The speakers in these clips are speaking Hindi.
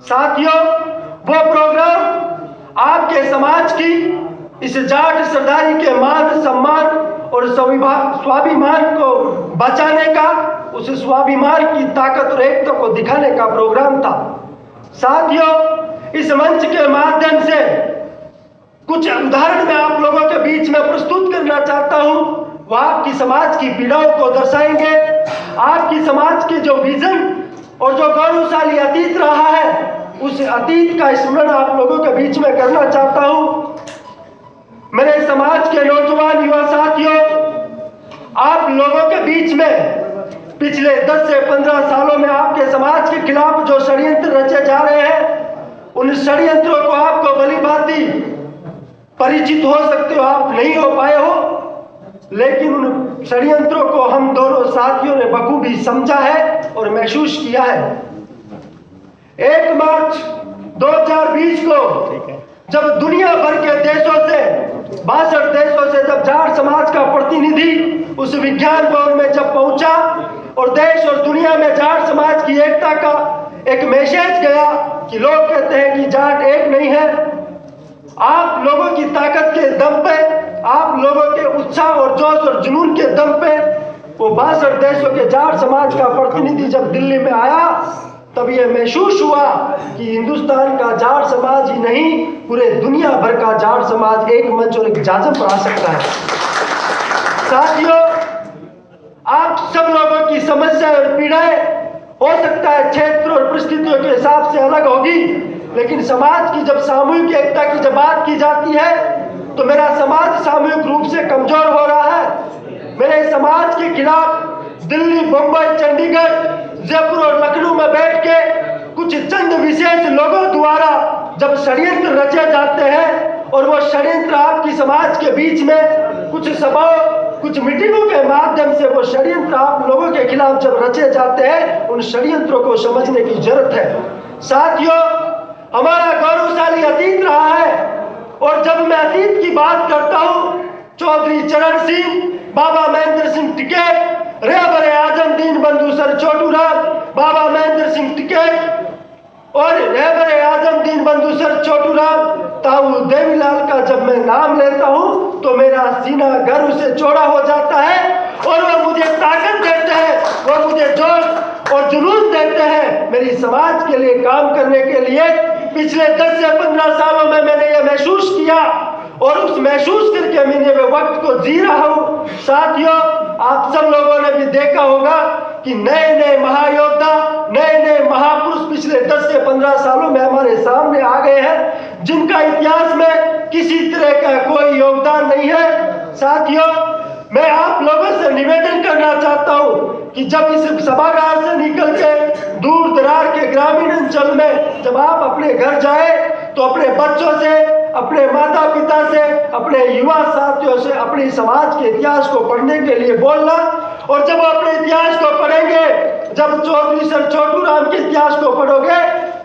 साथियों, वो प्रोग्राम आपके समाज की इस जाट सरदारी के मान सम्मान और स्वाभिमान को बचाने का, उस स्वाभिमान की ताकत और एकता को दिखाने का प्रोग्राम था। साथियों, इस मंच के माध्यम से कुछ उदाहरण मैं आप लोगों के बीच में प्रस्तुत करना चाहता हूं। वो आपकी समाज की पीड़ाओं को दर्शाएंगे। आपकी समाज के जो विजन और जो गौरवशाली अतीत रहा है, उस अतीत का स्मरण आप लोगों के बीच में करना चाहता हूं। मेरे समाज के नौजवान युवा साथियों, आप लोगों के बीच में पिछले 10 से 15 सालों में आपके समाज के खिलाफ जो षड्यंत्र रचे जा रहे हैं, उन षड्यंत्रों को आपको भली भांति परिचित हो सकते हो, आप नहीं हो पाए हो, लेकिन उन षड्यंत्रों को हम दोनों साथियों ने बखूबी समझा है और महसूस किया है। 1 मार्च 2020 को जब दुनिया भर के देशों से 62 देशों से जब जाट समाज का प्रतिनिधि उस विज्ञान भवन में जब पहुंचा और देश और दुनिया में जाट समाज की एकता का एक मैसेज गया कि लोग कहते हैं कि जाट एक नहीं है। आप लोगों की ताकत के दम पे, आप लोगों के उत्साह और जोश और जुनून के दम पे वो 62 देशों के जाट समाज का प्रतिनिधि जब दिल्ली में आया, तब यह महसूस हुआ कि हिंदुस्तान का जाट समाज ही नहीं, पूरे दुनिया भर का जाट समाज एक मंच और एक जाजम पर आ सकता है। साथियों, आप सब लोगों की समस्या और पीड़ाएं हो सकता है क्षेत्र और परिस्थितियों के हिसाब से अलग होगी, लेकिन समाज की जब सामूहिक एकता की जब बात की जाती है, तो मेरा समाज सामूहिक रूप से कमजोर हो रहा है। मेरे समाज के खिलाफ दिल्ली, मुंबई, चंडीगढ़, जयपुर और लखनऊ में बैठ के कुछ चंद विशेष लोगों द्वारा जब षड्यंत्र रचे जाते हैं और वो षड्यंत्र आपकी समाज के बीच में कुछ सभाओं, कुछ मीटिंगों के माध्यम से वो षड्यंत्र आप लोगों के खिलाफ जब रचे जाते हैं, उन षड्यंत्रों को समझने की जरूरत है। साथियों, हमारा गौरवशाली अतीत रहा है, और जब मैं अतीत की बात करता हूँ, चौधरी चरण सिंह, बाबा महेंद्र सिंह टिकैत, रहबर आजम दीनबंधु सर छोटूराम, बाबा महेंद्र सिंह टिकैत और रहबर आजम दीनबंधु सर छोटूराम, ताऊ देवीलाल का जब मैं नाम लेता हूँ तो मेरा सीना गर्व से चौड़ा हो जाता है, और वो मुझे ताकत देते हैं, वो मुझे जोश और जुनून देते हैं मेरी समाज के लिए काम करने के लिए। पिछले 10 से 15 सालों में मैंने ये महसूस किया, और उस महसूस करके मैंने वे वक्त को जी रहा हूँ। साथियों, आप सब लोगों ने भी देखा होगा कि नए नए महायोद्धा, नए नए महापुरुष पिछले 10 से 15 सालों में हमारे सामने आ गए हैं, जिनका इतिहास में किसी तरह का कोई योगदान नहीं है। साथियों, मैं आप लोगों से निवेदन करना चाहता हूँ कि जब इस सभागार से निकल के दूर दरार के ग्रामीण अंचल में जब आप अपने घर जाए, तो अपने बच्चों से, अपने माता पिता से, अपने युवा साथियों से अपने समाज के इतिहास को पढ़ने के लिए बोलना। और जब अपने इतिहास को पढ़ेंगे, जब चौधरी सर छोटूराम के इतिहास को पढ़ोगे,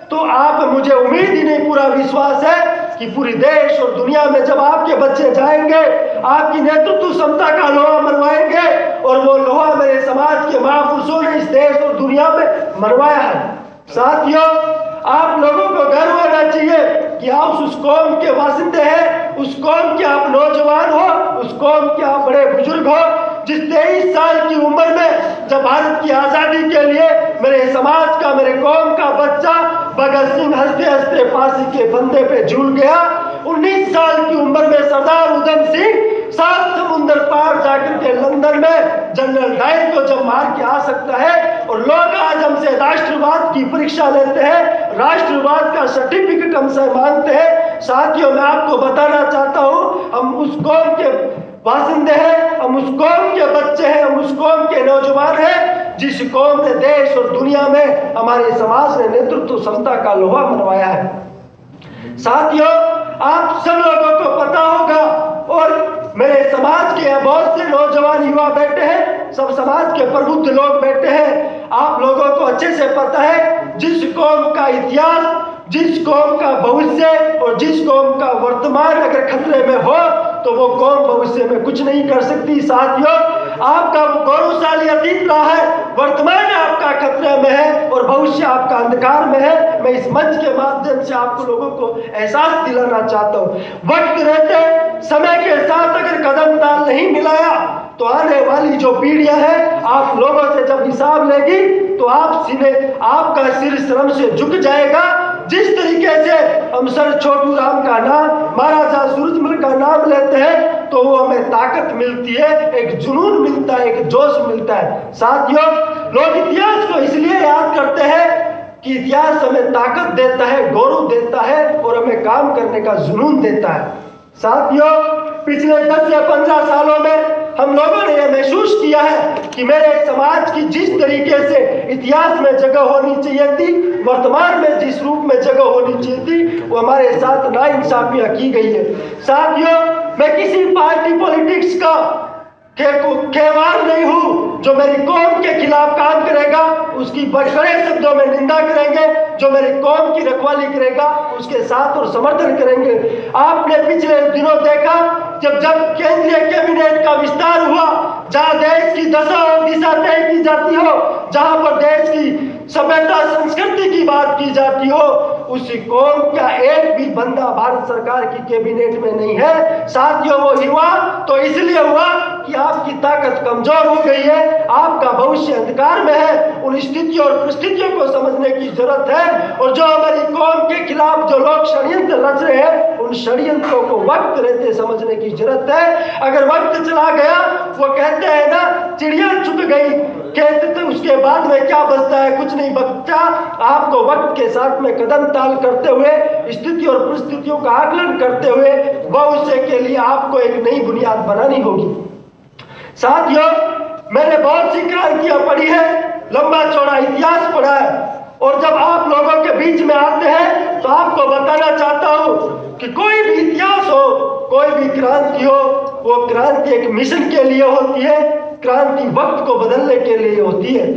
तो आप, मुझे उम्मीद ही नहीं, पूरा विश्वास है कि पूरी देश और दुनिया में जब आपके बच्चे जाएंगे, आपकी नेतृत्व क्षमता का लोहा मनवाएंगे, और वो लोहा मेरे समाज के महापुरुषों ने इस देश और दुनिया में मनवाया है। साथियों, आप लोगों को गर्व होना चाहिए कि आप उस कौम के वासिंदे हैं, उस कौम के आप नौजवान हो, उस कौम के आप बड़े बुजुर्ग हो, जिस 23 साल की उम्र में जब भारत की आजादी के लिए मेरे समाज का, मेरे कौम का बच्चा भगत सिंह हंसते हंसते फांसी के फंदे पे झूल गया। 19 साल की उम्र में सरदार उधम सिंह 7 समुंदर पार जाकर के लंदन में जनरल डायर को जब मार के आ सकता है, और लोग आज हमसे राष्ट्रवाद की परीक्षा लेते हैं, राष्ट्रवाद का सर्टिफिकेट हमसे मांगते हैं। साथियों, मैं आपको बताना चाहता हूँ, हम उस कौम के वासिंदे हैं, हम उस कौम के बच्चे हैं, हम उस कौम के नौजवान हैं जिस कौम ने देश और दुनिया में, हमारे समाज ने नेतृत्व क्षमता का लोहा मनवाया है। साथियों, आप सब लोगों को पता होगा, और मेरे समाज के बहुत से नौजवान युवा बैठे हैं, सब समाज के प्रबुद्ध लोग बैठे हैं, आप लोगों को अच्छे से पता है जिस कौम का इतिहास, जिस कौम का भविष्य और जिस कौम का वर्तमान अगर खतरे में हो, तो वो कौम भविष्य में कुछ नहीं कर सकती। साथियों, आपका वो गौरवशाली अतीत रहा है, वर्तमान आपका खतरे में है और भविष्य आपका अंधकार में है। मैं इस मंच के माध्यम से आपको लोगों को एहसास दिलाना चाहता हूँ, वक्त रहते समय के साथ अगर कदम ताल नहीं मिलाया तो आने वाली जो पीढ़ियां हैं आप लोगों से जब हिसाब लेगी तो आपका सिर श्रम से झुक जाएगा। जिस तरीके से हम सर छोटू राम का नाम, महाराजा सूरजमल का नाम लेते हैं तो वो हमें ताकत मिलती है, एक जुनून मिलता है, एक जोश मिलता है। साथियों, लोग इतिहास को इसलिए याद करते हैं कि इतिहास हमें ताकत देता है, गौरव देता है और हमें काम करने का जुनून देता है। साथियों, पिछले 10 या 15 सालों में हम लोगों ने यह महसूस किया है कि मेरे समाज की जिस तरीके से इतिहास में जगह होनी चाहिए थी, वर्तमान में जिस रूप में जगह होनी चाहिए थी, वो हमारे साथ नाइंसाफियां की गई है। साथियों, मैं किसी पार्टी पॉलिटिक्स का खेवार नहीं हूं। जो मेरी कौम के खिलाफ काम करेगा उसकी बड़े शब्दों में निंदा करेंगे, जो मेरी कौम की रखवाली करेगा उसके साथ और समर्थन करेंगे। आपने पिछले दिनों देखा जब केंद्रीय कैबिनेट का विस्तार हुआ, जहां देश की दशा और दिशा तय की जाती हो, जहां पर देश की सभ्यता संस्कृति की बात की जाती हो, उसी कौम का एक भी बंदा भारत सरकार की कैबिनेट में नहीं है। साथियों, वो हुआ तो इसलिए हुआ कि आपकी ताकत कमजोर हो गई है, आपका भविष्य अंधकार में है। उन स्थितियों और परिस्थितियों को समझने की जरूरत है और जो हमारी कौम के खिलाफ जो लोग षड्यंत्र रच रहे हैं, उन षड्यंत्रों को वक्त रहते समझने की जरूरत है। अगर वक्त चला गया, वो कहते हैं ना, चिड़िया छुप गई खेत, तो उसके बाद में क्या बचता है? कुछ नहीं बचता। आपको वक्त के साथ में कदम ताल करते हुए, स्थिति और परिस्थितियों का आकलन करते हुए भविष्य के लिए आपको एक नई बुनियाद बनानी होगी। साथियों, मैंने बहुत सी क्रांतियां पढ़ी है, लंबा चौड़ा इतिहास पढ़ा है और जब आप लोगों के बीच में आते हैं तो आपको बताना चाहता हूं कि कोई भी इतिहास हो, कोई भी क्रांति हो, वो क्रांति एक मिशन के लिए होती है, क्रांति वक्त को बदलने के लिए होती है।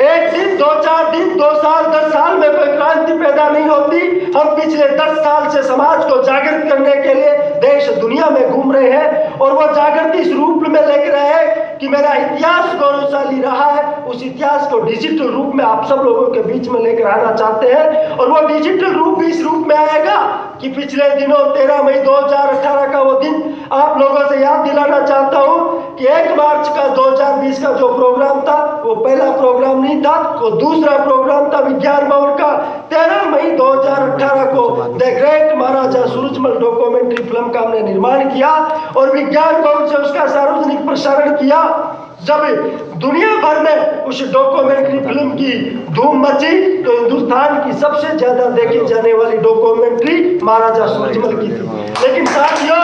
एक दिन, 2-4 दिन, 2 साल, 10 साल में कोई क्रांति पैदा नहीं होती। हम पिछले 10 साल से समाज को जागृत करने के लिए देश दुनिया में घूम रहे हैं और वो जागृति इस रूप में लेकर रहे हैं कि मेरा इतिहास गौरवशाली रहा है। उस इतिहास को डिजिटल रूप में आप सब लोगों के बीच में लेकर आना चाहते हैं और वो डिजिटल रूप भी इस रूप में आएगा कि पिछले दिनों 13 मई 2018 का वो दिन आप लोगों से याद दिलाना चाहता हूं कि 1 मार्च का 2020 का जो प्रोग्राम था, वो पहला प्रोग्राम नहीं था, वो दूसरा प्रोग्राम था विज्ञान भवन का। 13 मई 2018 को the great Maharaja Surajmal documentary film का हमने निर्माण किया और विज्ञान भवन से उसका सार्वजनिक प्रसारण किया। जब दुनिया भर में उस डॉक्यूमेंट्री फिल्म की धूम मची तो हिंदुस्तान की सबसे ज्यादा देखी जाने वाली डॉक्यूमेंट्री महाराजा सूरजमल की थी। लेकिन साथियों,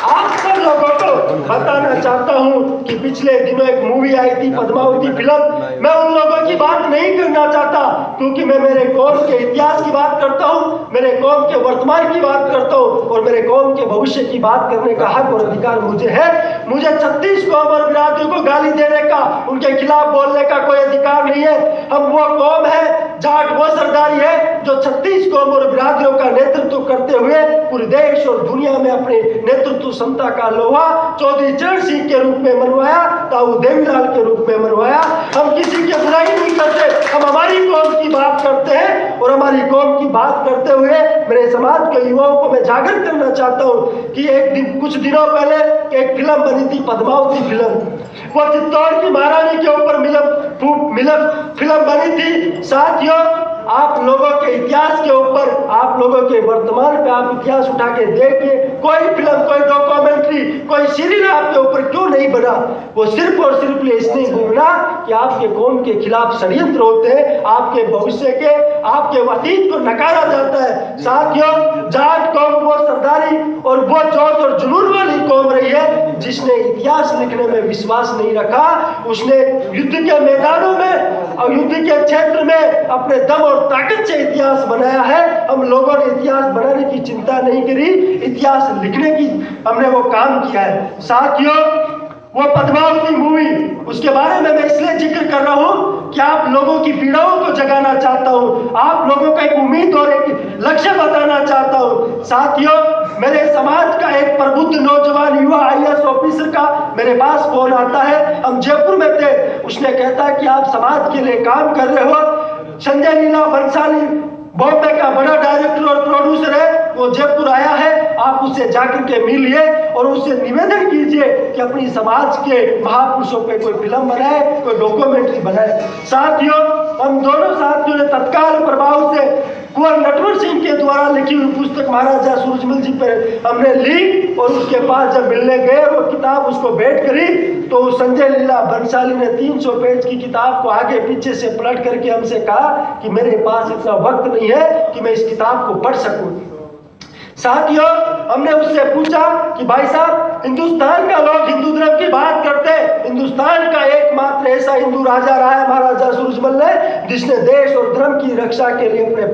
आप सब लोगों को बताना चाहता हूं कि पिछले दिनों एक मूवी आई थी पद्मावती फिल्म। मैं उन लोगों की बात नहीं करना चाहता क्योंकि मैं मेरे कौम के इतिहास की बात करता हूं, मेरे कौम के वर्तमान की बात करता हूं और मेरे कौम के भविष्य की बात करने का हक और अधिकार मुझे है। मुझे 36 कौम और बिरादरियों को गाली देने का, उनके खिलाफ बोलने का कोई अधिकार नहीं है। हम वो कौम है, जाट वो सरदारी है जो 36 कौम और बिरादरियों का नेतृत्व करते हुए पूरे देश और दुनिया में अपने नेतृत्व क्षमता का लोहा चौधरी चरण सिंह के रूप में मनवाया, ताऊ देवीलाल के रूप में मनवाया। हम किसी की बुराई नहीं करते, हम हमारी कौम की बात करते हैं और हमारी कौम की बात करते हुए मेरे समाज के युवाओं को मैं जागृत करना चाहता हूं कि कुछ दिनों पहले एक फिल्म बनी थी पद्मावती फिल्म। वो चित्तौड़ की महारानी के ऊपर फिल्म बनी थी। साथियों, आप लोगों के इतिहास के ऊपर, आप लोगों के वर्तमान पे आप इतिहास उठा के देखिए, कोई फिल्म, कोई डॉक्यूमेंट्री, कोई सीरियल आपके ऊपर क्यों नहीं बना? वो सिर्फ और सिर्फ इसलिए बना कि आपके कौम के खिलाफ षड्यंत्र होते हैं, आपके भविष्य के, आपके अतीत को नकारा जाता है। साथियों, जाट कौम वो सरदारी और वो जोश और जुनून वाली कौम रही है जिसने इतिहास लिखने में विश्वास नहीं रखा। उसने युद्ध के मैदानों में और युद्ध के क्षेत्र में अपने दम और ताकत से इतिहास बनाया है। हम लोगों ने इतिहास बनाने की चिंता नहीं करी, इतिहास लिखने की हमने वो काम किया है। साथियों, वो पद्मावती मूवी, उसके बारे में मैं इसलिए जिक्र कर रहा हूं कि आप लोगों की पीड़ाओं को जगाना चाहता हूं, आप लोगों का एक उम्मीद और एक लक्ष्य बताना चाहता हूं। साथियों, मेरे समाज का एक प्रबुद्ध नौजवान युवा IAS ऑफिसर का मेरे पास फोन आता है, हम जयपुर में थे। उसने कहता कि आप समाज के लिए काम कर रहे हो। संजय लीला बंसाली बॉम्बे का बड़ा डायरेक्टर और प्रोड्यूसर है, वो जयपुर आया है, आप उससे जाकर के मिलिए और उससे निवेदन कीजिए कि अपनी समाज के महापुरुषों पे कोई फिल्म बनाए, कोई डॉक्यूमेंट्री बनाए। साथियों, हम दोनों साथियों ने तत्काल प्रभाव से कुंवर नटवर सिंह के द्वारा लिखी हुई पुस्तक महाराजा सूरजमल जी पर हमने ली और उसके पास जब मिलने गए, वो किताब उसको भेंट करी, तो संजय लीला बंसाली ने 300 पेज की किताब को आगे पीछे से पलट करके हमसे कहा कि मेरे पास इतना वक्त नहीं है कि मैं इस किताब को पढ़ सकूं। साथियों, हमने उससे पूछा कि भाई साहब, हिंदुस्तान का लोग हिंदू धर्म की बात करते हैं, हिंदुस्तान का एकमात्र ऐसा हिंदू राजा रहा है महाराजा सूरजमल ने, जिसने देश और धर्म की रक्षा के लिए अपने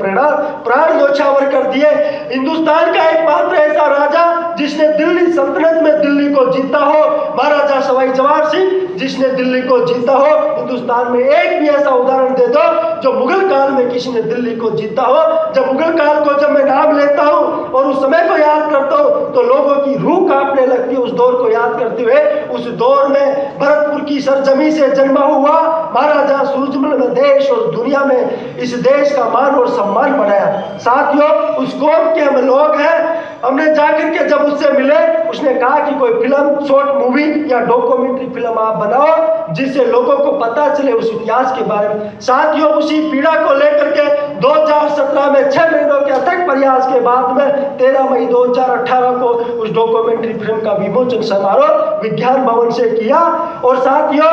प्राण न्योछावर कर दिए। हिंदुस्तान का एकमात्र ऐसा राजा जिसने दिल्ली सल्तनत में दिल्ली को जीता हो, महाराजा सवाई जवाहर सिंह जिसने दिल्ली को जीता हो। हिंदुस्तान में एक भी ऐसा उदाहरण दे दो जो मुगल काल में किसी ने दिल्ली को जीता हो। जब मुगल काल को जब मैं नाम लेता हूँ और उस समय को याद करता हूँ तो लोगों की रूह कांपने लगती है। उस दौर को याद करते हुए, उस दौर में भरतपुर की सरजमी से जन्म हुआ महाराजा सूरजमल ने देश और दुनिया में इस देश का मान और सम्मान बढ़ाया। साथियों, उस कौम के हम लोग हैं। हमने जाकर के जब उससे मिले, उसने कहा कि कोई फिल्म, शॉर्ट मूवी या डॉक्यूमेंट्री फिल्म आप बनाओ जिससे लोगों को पता चले उस इतिहास के बारे में। साथियों, उसी पीड़ा को लेकर के 2017 में 6 महीनों के अथक प्रयास के बाद में 13 मई 2018 को उस डॉक्यूमेंट्री फिल्म का विमोचन समारोह विज्ञान भवन से किया। और साथियों,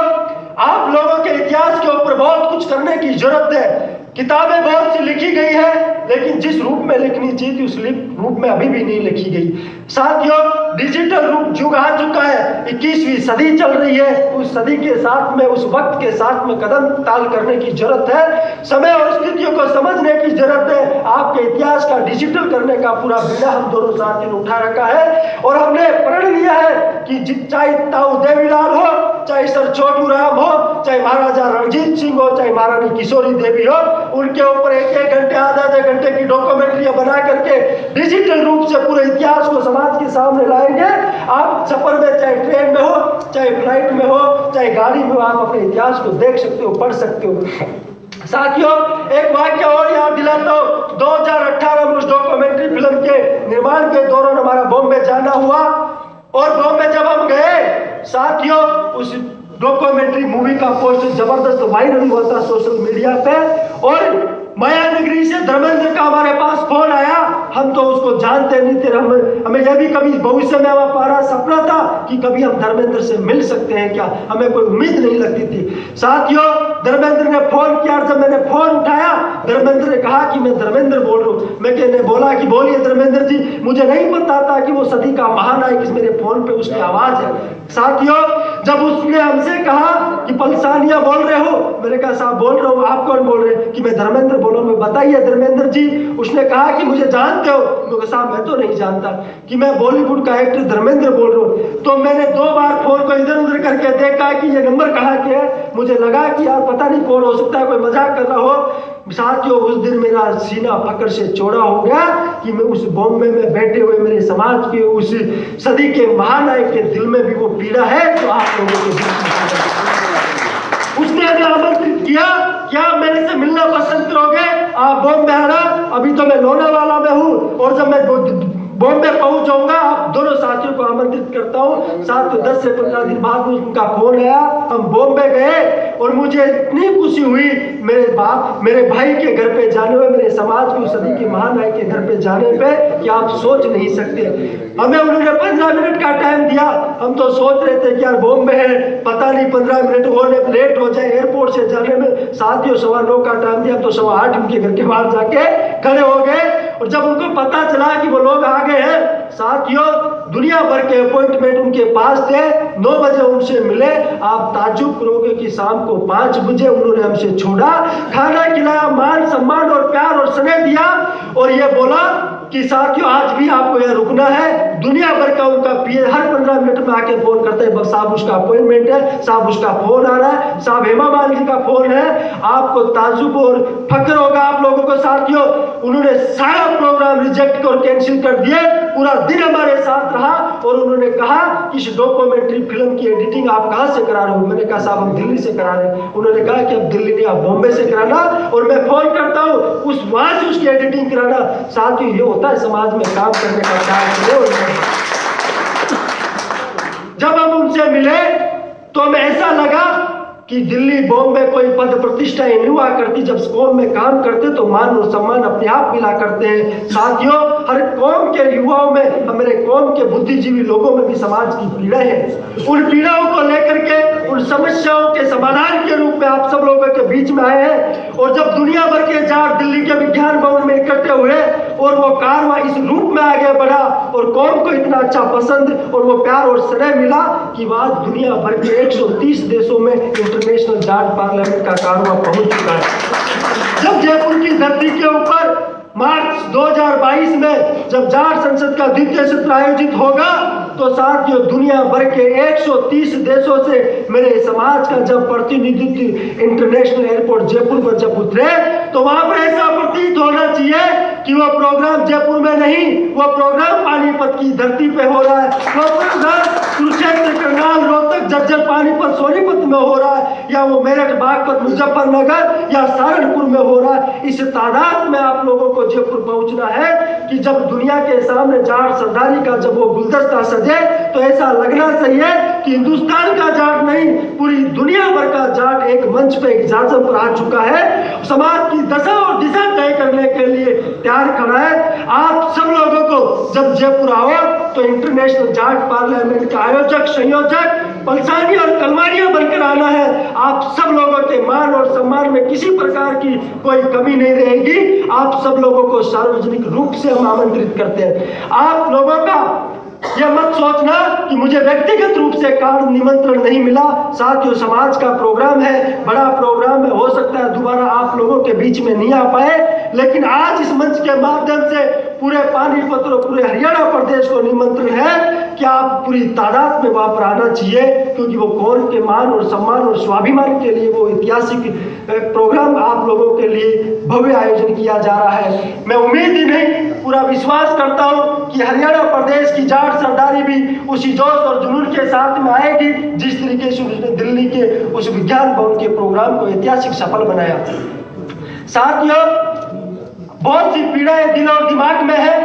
आप लोगों के इतिहास के ऊपर बहुत कुछ करने की जरूरत है। किताबें बहुत सी लिखी गई है, लेकिन जिस रूप में लिखनी चाहिए थी उस रूप में अभी भी नहीं लिखी गई। साथियों, डिजिटल रूप युग आ चुका है, 21वीं सदी चल रही है। उस सदी के साथ में, उस वक्त के साथ में कदम ताल करने की जरूरत है। समय और स्थितियों को समझने की जरूरत है। आपके इतिहास का डिजिटल करने का पूरा बीड़ा हम दोनों साथियों ने उठा रखा है और हमने प्रण लिया है कि चाहे ताऊ देवीलाल हो, चाहे सर छोटू राम हो, चाहे महाराजा रणजीत सिंह हो, चाहे महारानी किशोरी देवी हो, उनके ऊपर 1-1 घंटे, आधा घंटे की डॉक्यूमेंट्री बना करके डिजिटल रूप से पूरे इतिहास को समाज के सामने लाएंगे। आप सफर में, चाहे ट्रेन में हो, चाहे फ्लाइट में हो, चाहे गाड़ी में हो, आप अपने इतिहास को देख सकते हो, पढ़ सकते हो। साथियों, एक वाक्य और याद दिलाता हूं। 2018 में उस डॉक्यूमेंट्री फिल्म के निर्माण के दौरान हमारा बॉम्बे जाना हुआ और बॉम्बे जब हम गए, साथियों, उस डॉक्यूमेंट्री मूवी का पोस्टर जबरदस्त वायरल हुआ था सोशल मीडिया पे और माया नगरी से धर्मेंद्र का हमारे पास फोन आया। हम तो उसको जानते नहीं थे, हमें यह भी कभी भविष्य में हमारा सपना था कि कभी हम धर्मेंद्र से मिल सकते हैं क्या, हमें कोई उम्मीद नहीं लगती थी। साथियों, धर्मेंद्र ने फोन किया, जब मैंने फोन उठाया धर्मेंद्र ने कहा कि मैं धर्मेंद्र बोल रहा हूँ। मैंने बोला कि बोलिए धर्मेंद्र जी, मुझे नहीं पता था कि वो सदी का महानायक मेरे फोन पे उसकी आवाज है। साथियों, जब उसने हमसे कहा कि पलसानिया बोल रहे हो, मैंने कहा साहब बोल रहा हूँ, आप कौन बोल रहे हैं? कि मैं धर्मेंद्र बोल रहा हूँ। बताइए धर्मेंद्र जी। उसने कहा कि मुझे जानते हो? मैं साहब मैं तो नहीं जानता। कि मैं बॉलीवुड का एक्टर धर्मेंद्र बोल रहा हूँ। तो मैंने 2 बार फोन को इधर उधर करके देखा कि ये नंबर कहाँ के है। मुझे लगा कि यार पता नहीं कौन हो सकता है, कोई मजाक कर रहा हो। साथियों, उस दिन मेरा सीना फकर से चौड़ा हो गया कि मैं उस बॉम्बे में बैठे हुए मेरे समाज के उस सदी के महानायक के दिल में भी वो पीड़ा है जो आप लोगों के बीच में। उसने हमें आमंत्रित किया, क्या मेरे से मिलना पसंद करोगे? आप बॉम्बे आना। अभी तो मैं लोनावाला में हूँ और जब मैं बॉम्बे पहुंच जाऊंगा आप दोनों साथियों को आमंत्रित करता हूँ। 10 से 15 दिन बाद उनका फोन आया, हम बॉम्बे गए और मुझे इतनी खुशी हुई मेरे भाई के घर पे जाने में, मेरे समाज की सदी के महानायक के घर पे जाने पे कि आप सोच नहीं सकते। हमें उन्होंने 15 मिनट का टाइम दिया। हम तो सोच रहे थे कि यार बॉम्बे है, पता नहीं 15 मिनट होने लेट हो जाए एयरपोर्ट से जाने में। साथियों, 9:15 का टाइम दिया तो 8:15 उनके घर के बाहर जाके खड़े हो गए और जब उनको पता चला कि वो लोग आ गए हैं, साथियों दुनिया भर के अपॉइंटमेंट उनके पास थे। 9 बजे उनसे मिले, आप ताज्जुब करोगे कि शाम को 5 बजे उन्होंने हमसे छोड़ा, खाना खिलाया, मान सम्मान और प्यार और स्नेह दिया और ये बोला कि साथियों आज भी आपको यहाँ रुकना है। दुनिया भर का उनका पीए हर 15 मिनट में आके फोन करते हैं, साहब उसका अपॉइंटमेंट है, साहब उसका फोन आ रहा है, साहब हेमा मालिनी का फोन है। आपको ताज्जुब और फक्र होगा आप लोगों को साथियों, उन्होंने सारा प्रोग्राम रिजेक्ट और कैंसिल कर दिए, पूरा दिन हमारे साथ रहा और उन्होंने कहा कि इस डॉक्यूमेंट्री फिल्म की एडिटिंग आप कहाँ से करा रहे हो? मैंने कहा साहब हम दिल्ली से करा रहे हैं। उन्होंने कहा कि अब दिल्ली नहीं, आप बॉम्बे से कराना और मैं फोन करता हूँ उस वहां से उसकी एडिटिंग कराना। साथियों ये होता है समाज में काम करने का चार्ज। जब हम उनसे मिले तो हमें ऐसा लगा कि दिल्ली बॉम्बे कोई पद प्रतिष्ठा ही नहीं हुआ करती। जब कौम में काम करते तो मान और सम्मान अपने आप मिला करते हैं। साथियों हर कौम के युवाओं में, हमारे कौम के बुद्धिजीवी लोगों में भी समाज की पीड़ा है। उन पीड़ाओं को लेकर के, उन समस्याओं के समाधान के रूप में आप सब लोगों के बीच में आए हैं। और जब दुनिया भर के जाट दिल्ली के विज्ञान भवन में इकट्ठे हुए और वो कारवा इस रूप में आगे बढ़ा और कौम को इतना अच्छा पसंद और वो प्यार और स्नेह मिला कि आज दुनिया भर के 130 देशों में इंटरनेशनल जाट पार्लियामेंट का कारवा पहुंच चुका है। जब जयपुर की धरती के ऊपर मार्च 2022 में जब जाट संसद का द्वितीय सत्र आयोजित होगा तो साथियों दुनिया भर के 130 देशों से मेरे समाज का जब प्रतिनिधित्व इंटरनेशनल एयरपोर्ट जयपुर पर जब उतरे तो वहां पर ऐसा प्रतीत होना चाहिए कि वो प्रोग्राम जयपुर में नहीं, वो प्रोग्राम पानीपत की धरती पे हो रहा है, वो प्रोग्राम कुरुक्षेत्र, करनाल, रोहतक, झज्जर, पानीपत, सोनीपत में हो रहा है, या वो मेरठ, बागपत, मुजफ्फरनगर या सहारनपुर में हो रहा है। इस तादाद में आप लोगों को जयपुर पहुंचना है कि जब दुनिया के सामने जाट सरदारी का जब वो गुलदस्ता सजे तो ऐसा लगना चाहिए कि हिंदुस्तान का जाट नहीं, पूरी दुनिया भर का जाट एक मंच पे, एक जाजम पर आ चुका है, समाज की दशा और दिशा तय करने के लिए तैयार खड़ा है। आप सब लोगों को जब जयपुर आओ तो इंटरनेशनल जाट पार्लियामेंट के आयोजक, संयोजक, पलसानी और कलमानिया बनकर आना है। आप सब लोगों के मान और सम्मान में किसी प्रकार की कोई कमी नहीं रहेगी। आप सब लोगों को सार्वजनिक रूप से हम आमंत्रित करते हैं। आप लोगों का यह मत सोचना कि मुझे व्यक्तिगत रूप से कार्ड निमंत्रण नहीं मिला। साथियों समाज का प्रोग्राम है, बड़ा प्रोग्राम है, हो सकता है दोबारा आप लोगों के बीच में नहीं आ पाए, लेकिन आज इस मंच के माध्यम से पूरे पानीपत और पूरे हरियाणा प्रदेश को निमंत्रण है कि आप पूरी तादाद में वहां पर आना चाहिए, क्योंकि वो कौम के मान और सम्मान और स्वाभिमान के लिए वो ऐतिहासिक प्रोग्राम आप लोगों के लिए भव्य आयोजन किया जा रहा है। मैं उम्मीद ही नहीं पूरा विश्वास करता हूँ कि हरियाणा प्रदेश की जाट सरदारी भी उसी जोश और जुनून के साथ में आएगी जिस तरीके से उसने दिल्ली के उस विज्ञान भवन के प्रोग्राम को ऐतिहासिक सफल बनाया। साथियों बहुत सी पीड़ाएं दिल और दिमाग में है,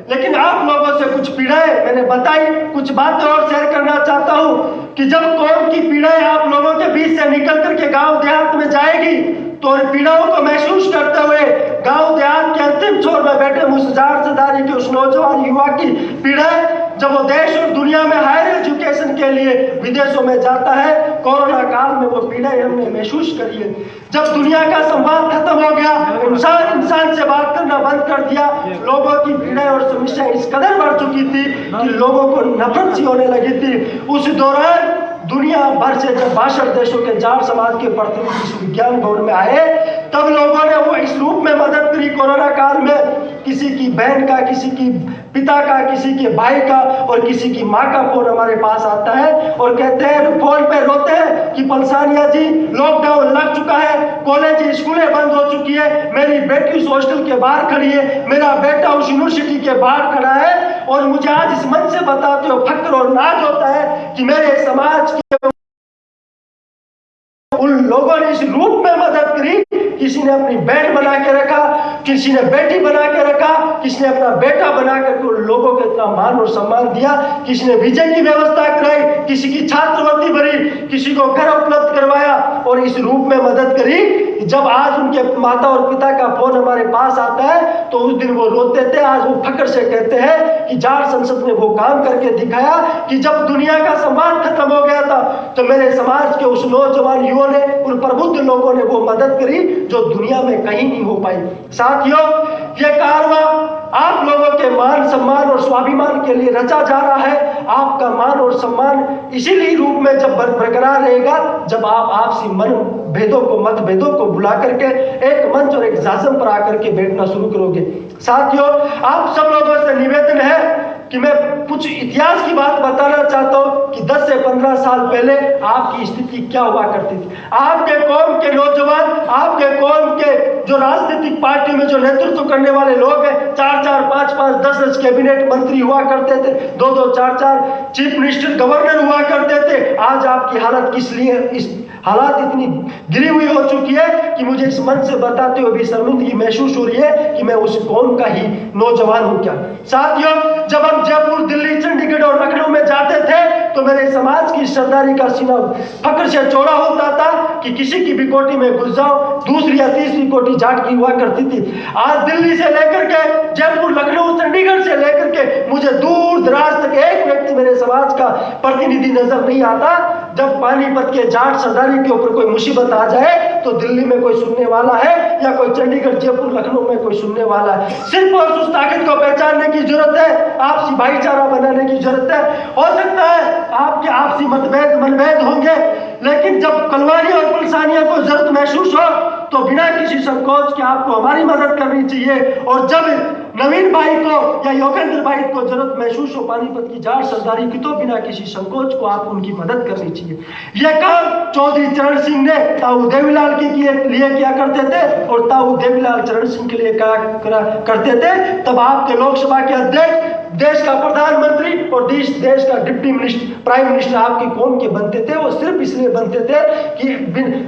लेकिन आप लोगों से कुछ पीड़ाएं मैंने बताई, कुछ बातें और शेयर करना चाहता हूं कि जब कौम की पीड़ाएं आप लोगों के बीच से निकल करके गांव देहात में जाएगी तो इन पीड़ाओं को महसूस करते हुए गांव देहात के अंतिम छोर में बैठे उस जाट सरदारी के उस नौजवान युवा की पीड़ाएं जब वो देश और दुनिया में हायर एजुकेशन के लिए विदेशों में जाता है, कोरोना काल में वो पीड़ाएं हमने महसूस करी है। जब दुनिया का संवाद खत्म हो गया, इंसान इंसान से बात करना बंद कर दिया, लोगों की पीड़ाएं और समस्याएं इस कदर बढ़ चुकी थी कि लोगों को नफरत सी होने लगी थी। उस दौरान दुनिया भर से जब 62 देशों के जाट समाज के प्रतिनिधि विज्ञान भवन में आए तब लोगों ने वो इस रूप में मदद करी कोरोना काल में। किसी की बहन का, किसी की पिता का, किसी के भाई का और किसी की माँ का फोन हमारे पास आता है और कहते हैं, फोन पे रोते हैं कि पलसानिया जी लॉकडाउन लग चुका है, कॉलेज स्कूलें बंद हो चुकी है, मेरी बेटी उस हॉस्टल के बाहर खड़ी है, मेरा बेटा उस यूनिवर्सिटी के बाहर खड़ा है और मुझे आज इस मंच से बताते हो फक्र और नाज होता है कि मेरे समाज के उन लोगों ने इस रूप में मदद करी। किसी ने अपनी बहन बना के रखा, किसी ने बेटी बना के रखा, किसी ने अपना बेटा बना करके उन लोगों को इतना मान और सम्मान दिया, किसी ने विजय की व्यवस्था कराई, किसी की छात्रवृत्ति भरी, किसी को घर उपलब्ध करवाया और इस रूप में मदद करी। कि जब आज उनके माता और पिता का फोन हमारे पास आता है तो उस दिन वो रोते थे, आज वो फक्र से कहते हैं कि जाट संसद ने वो काम करके दिखाया कि जब दुनिया का संवाद खत्म हो गया था तो मेरे समाज के उस नौजवान युवाओं ने, उन प्रबुद्ध लोगों ने वो मदद करी जो दुनिया में कहीं नहीं हो पाई। साथियों, ये कारवां आप लोगों के मान सम्मान और स्वाभिमान के लिए रचा जा रहा है। आपका मान और सम्मान इसीलिए रूप में जब बरकरार रहेगा जब आप आपसी मन भेदों को, मतभेदों को भुला करके एक मंच और एक जाजम पर आकर के बैठना शुरू करोगे। साथियों, आप सब लोगों से निवेदन है कि मैं कुछ इतिहास की बात बताना चाहता हूं कि 10 से 15 साल पहले आपकी स्थिति क्या हुआ करती थी। आपके कौम के नौजवान, आपके कौम के जो राजनीतिक पार्टी में जो नेतृत्व करने वाले लोग हैं, 4-4, 5-5, 10-10 कैबिनेट मंत्री हुआ करते थे, 2-2, 4-4 चीफ मिनिस्टर, गवर्नर हुआ करते थे। आज आपकी हालत किस लिए, इस हालात इतनी गिरी हुई हो चुकी है कि मुझे इस मन से बताते हुए भी शर्मिंदगी महसूस हो रही है कि मैं उस कौम का ही नौजवान हूं क्या। साथियों, जब हम जयपुर, दिल्ली, चंडीगढ़ और लखनऊ में जाते थे तो मेरे समाज की सरदारी का सीना फक्र से चौड़ा होता था कि किसी की भी कोटी में घुस जाओ, दूसरी या तीसरी कोटी जाट की हुआ करती थी। आज दिल्ली से लेकर के जयपुर, लखनऊ, चंडीगढ़ से लेकर के मुझे दूर दराज तक एक व्यक्ति मेरे समाज का प्रतिनिधि नजर नहीं आता। जब पानीपत के जाट सरदारी के ऊपर कोई मुसीबत आ जाए तो दिल्ली में कोई सुनने वाला है या कोई चंडीगढ़, जयपुर, लखनऊ में कोई सुनने वाला है। सिर्फ और उस ताकत को पहचानने की जरूरत है, आपसी भाईचारा बनाने की जरूरत है। हो सकता है आपके आपसी मनभेद होंगे, लेकिन जब कलवारी और परेशानियों को जरूरत महसूस हो तो बिना किसी संकोच के आपको हमारी मदद करनी चाहिए। और जब नवीन भाई को या योगेंद्र भाई को जरूरत महसूस हो पानीपत की जाट सरदारी की, तो बिना किसी संकोच को आप उनकी मदद करनी चाहिए। यह काम चौधरी चरण सिंह ने ताऊ देवीलाल के लिए किया करते थे और ताऊ देवीलाल चरण सिंह के लिए करते थे। तब आपके लोकसभा के अध्यक्ष, देश का प्रधानमंत्री और देश का डिप्टी मिनिस्टर, प्राइम मिनिस्टर आपकी कौम के बनते थे। वो सिर्फ इसलिए बनते थे कि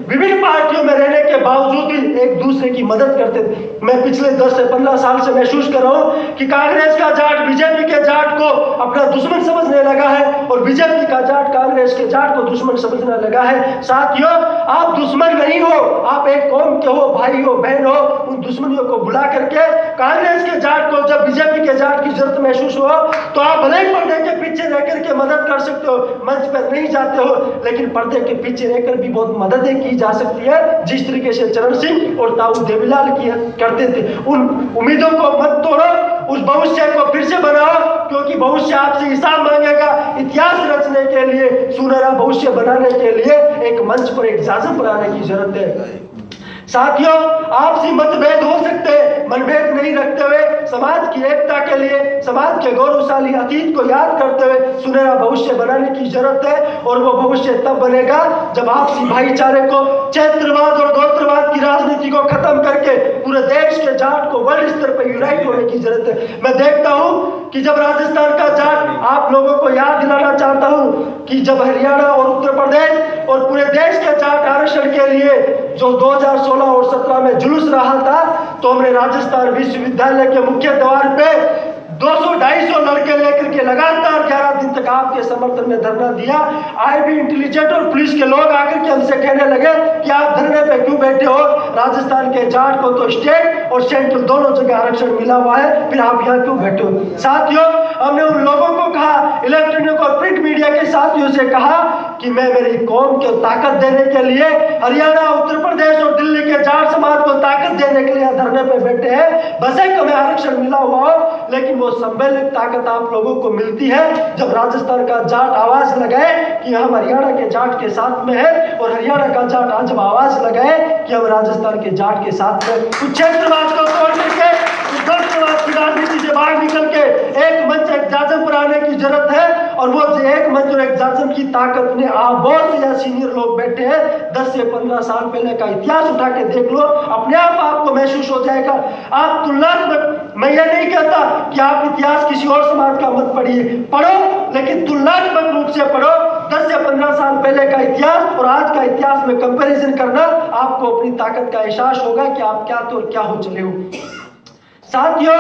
विभिन्न पार्टियों में रहने के बावजूद भी एक दूसरे की मदद करते थे। मैं पिछले 10 से 15 साल से महसूस कर रहा हूं कि कांग्रेस का जाट बीजेपी के जाट को अपना दुश्मन समझने लगा है और बीजेपी का जाट कांग्रेस के जाट को दुश्मन समझने लगा है। साथियों, आप दुश्मन नहीं हो, आप एक कौम के हो, भाई हो, बहन हो। उन दुश्मनियों को भुला करके कांग्रेस के जाट को जब बीजेपी के जाट की जरूरत महसूस हो तो आप भले पर्दे के पीछे रहकर के मदद कर सकते हो, मंच पर नहीं जाते हो, लेकिन पर्दे के पीछे रहकर भी बहुत मददें की जा सकती है, जिस तरीके से चरण सिंह और ताऊ देवीलाल की करते थे। उन उम्मीदों को मत तोड़ो, उस भविष्य को फिर से बनाओ, क्योंकि भविष्य आपसे हिसाब मांगेगा। इतिहास रचने के लिए, सुनहरा भविष्य बनाने के लिए एक मंच पर, एक साजन पर आने की जरूरत है। साथियों, आपसी मतभेद हो सकते हैं, मनभेद नहीं रखते हुए समाज की एकता के लिए, समाज के गौरवशाली अतीत को याद करते हुए सुनहरा भविष्य बनाने की जरूरत है। और वो भविष्य तब बनेगा जब आपसी भाईचारे को, क्षेत्रवाद और गोत्रवाद की राजनीति को खत्म करके पूरे देश के जाट को वर्ल्ड स्तर पर यूनाइट होने की जरूरत है। मैं देखता हूं कि जब राजस्थान का जाट, आप लोगों को याद दिलाना चाहता हूं कि जब हरियाणा और उत्तर प्रदेश और पूरे देश के जाट आरक्षण के लिए जो 2016 और 17 में जुलूस रहा था, तो हमने राजस्थान विश्वविद्यालय के मुख्य द्वार पे 200-250 लड़के लेकर के लगातार 11 दिन तक आपके समर्थन में धरना दिया। आईबी, इंटेलिजेंस और पुलिस के लोग आकर के हमसे कहने लगे कि आप धरने पे क्यों बैठे हो, राजस्थान के जाट को तो स्टेट और सेंट्रल दोनों जगह आरक्षण मिला हुआ है, फिर आप यहाँ क्यों बैठे हो। साथियों, हमने उन लोगों को कहा, इलेक्ट्रॉनिक और प्रिंट मीडिया के साथियों से कहा कि मैं मेरी कौम को ताकत देने के लिए, हरियाणा, उत्तर प्रदेश और दिल्ली के जाट समाज को ताकत देने के लिए धरने पे बैठे हैं। बसे हमें आरक्षण मिला हुआ हो, लेकिन वो सम्मिलित ताकत आप लोगों को मिलती है जब राजस्थान का जाट आवाज लगाए कि हम हरियाणा के जाट के साथ में है, और हरियाणा का जाट आज जब आवाज लगाए कि हम राजस्थान के जाट के साथ में, उस क्षेत्रवाद को तोड़ करके, उस गोत्रवाद की राजनीति से बाहर निकल के एक मंच, एक जाजम पर आने की जरूरत है। और वो एक मंच और एक जाजम की ताकत ने आप बहुत से सीनियर लोग बैठे हैं, 10 से 15 साल पहले का इतिहास उठा के देख लो, अपने आप आपको महसूस हो जाएगा। आप तुलनात्मक, मैं ये नहीं कहता कि आप इतिहास किसी और समाज का मत पढ़िए, पढ़ो, लेकिन तुलनात्मक रूप से पढ़ो। 10 से 15 साल पहले का इतिहास और आज का इतिहास में कंपैरिजन करना, आपको अपनी ताकत का एहसास होगा कि आप क्या तो क्या हो चले हो। साथियों,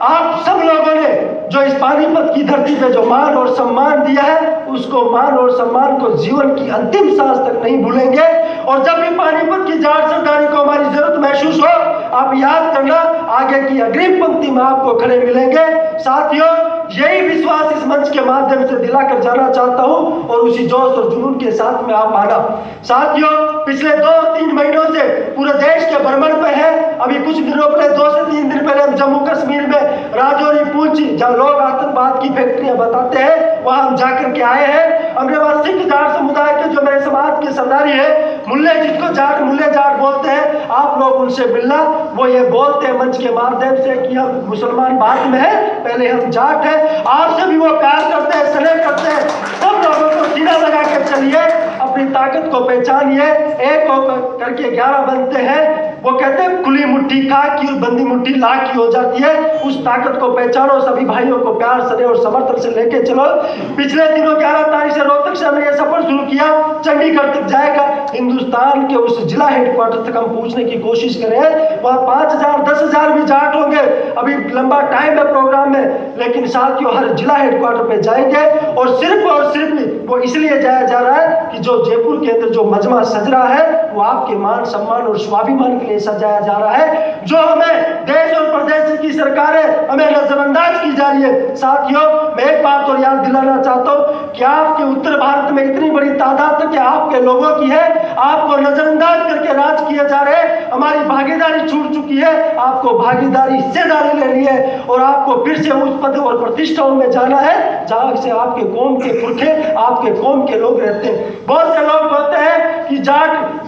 आप सब लोगों ने जो इस पानीपत की धरती पे जो मान और सम्मान दिया है, उसको मान और सम्मान को जीवन की अंतिम सांस तक नहीं भूलेंगे। और जब भी पानीपत की जाट सरदारी को हमारी जरूरत महसूस हो, आप याद करना, आगे की अग्रिम पंक्ति में आपको खड़े मिलेंगे। साथियों, यही विश्वास इस मंच के माध्यम से दिलाकर जाना चाहता हूं और उसी जोश और जुनून के साथ में आप आना। साथियों, पिछले 2-3 महीनों से पूरे देश के भ्रमण पे है। अभी कुछ दिनों पहले, 2 से 3 दिन पहले हम जम्मू कश्मीर में राजौरी, पुंछ, जहां लोग आतंकवाद की फैक्ट्रियां बताते हैं, वहां हम जाकर के आए हैं। हमने वहां सिख जाट समुदाय के जो मेरे समाज के सरदारी है, मुल्ले, जिसको जाट मुल्ले जाट बोलते हैं, आप लोग उनसे मिलना। वो ये बोलते हैं मंच के माध्यम से कि हम मुसलमान बाद में है, पहले हम जाट है। आपसे भी वो प्यार करते हैं, स्नेह करते हैं। सब लोगों को सीधा लगा के चलिए, अपनी ताकत को पहचानिए। एक होकर करके 11 बनते हैं। वो कहते हैं खुली मुट्ठी खा की और बंदी मुट्ठी ला की हो जाती है। उस ताकत को पहचानो, सभी भाइयों को प्यार, स्नेह और समर्थन से लेके चलो। पिछले दिनों 11 तारीख से रोहतक से हमने ये सफर शुरू किया, चंडीगढ़ तक जाएगा। हिंदुस्तान के उस जिला हेडक्वार्टर तक हम पहुंचने की कोशिश करें। वहां 5000 10,000 भी जाट होंगे। अभी लंबा टाइम है प्रोग्राम में, लेकिन साथियों हर जिला हेडक्वार्टर पे जाएंगे और सिर्फ वो इसलिए जाया जा रहा है कि जो जयपुर के अंदर जो मजमा सज रहा है, वो आपके मान सम्मान और स्वाभिमान के लिए सजाया जा रहा है। जो हमें देश और प्रदेश की सरकारें हमें नजरअंदाज की जा रही है। साथियों, मैं एक बात और याद दिलाना चाहता हूं कि आपके उत्तर भारत में इतनी बड़ी तादाद तक आपके लोगों की है, आपको नजरअंदाज करके राज किए जा रहे हैं। हमारी भागीदारी छूट चुकी है, आपको भागीदारी हिस्सेदारी लेनी है और आपको फिर से उस पद और प्रतिष्ठाओं में जाना है जहां से आपके कौम के पुरखे, आपके कौम के लोग रहते हैं। बहुत से लोग कहते हैं कि जाट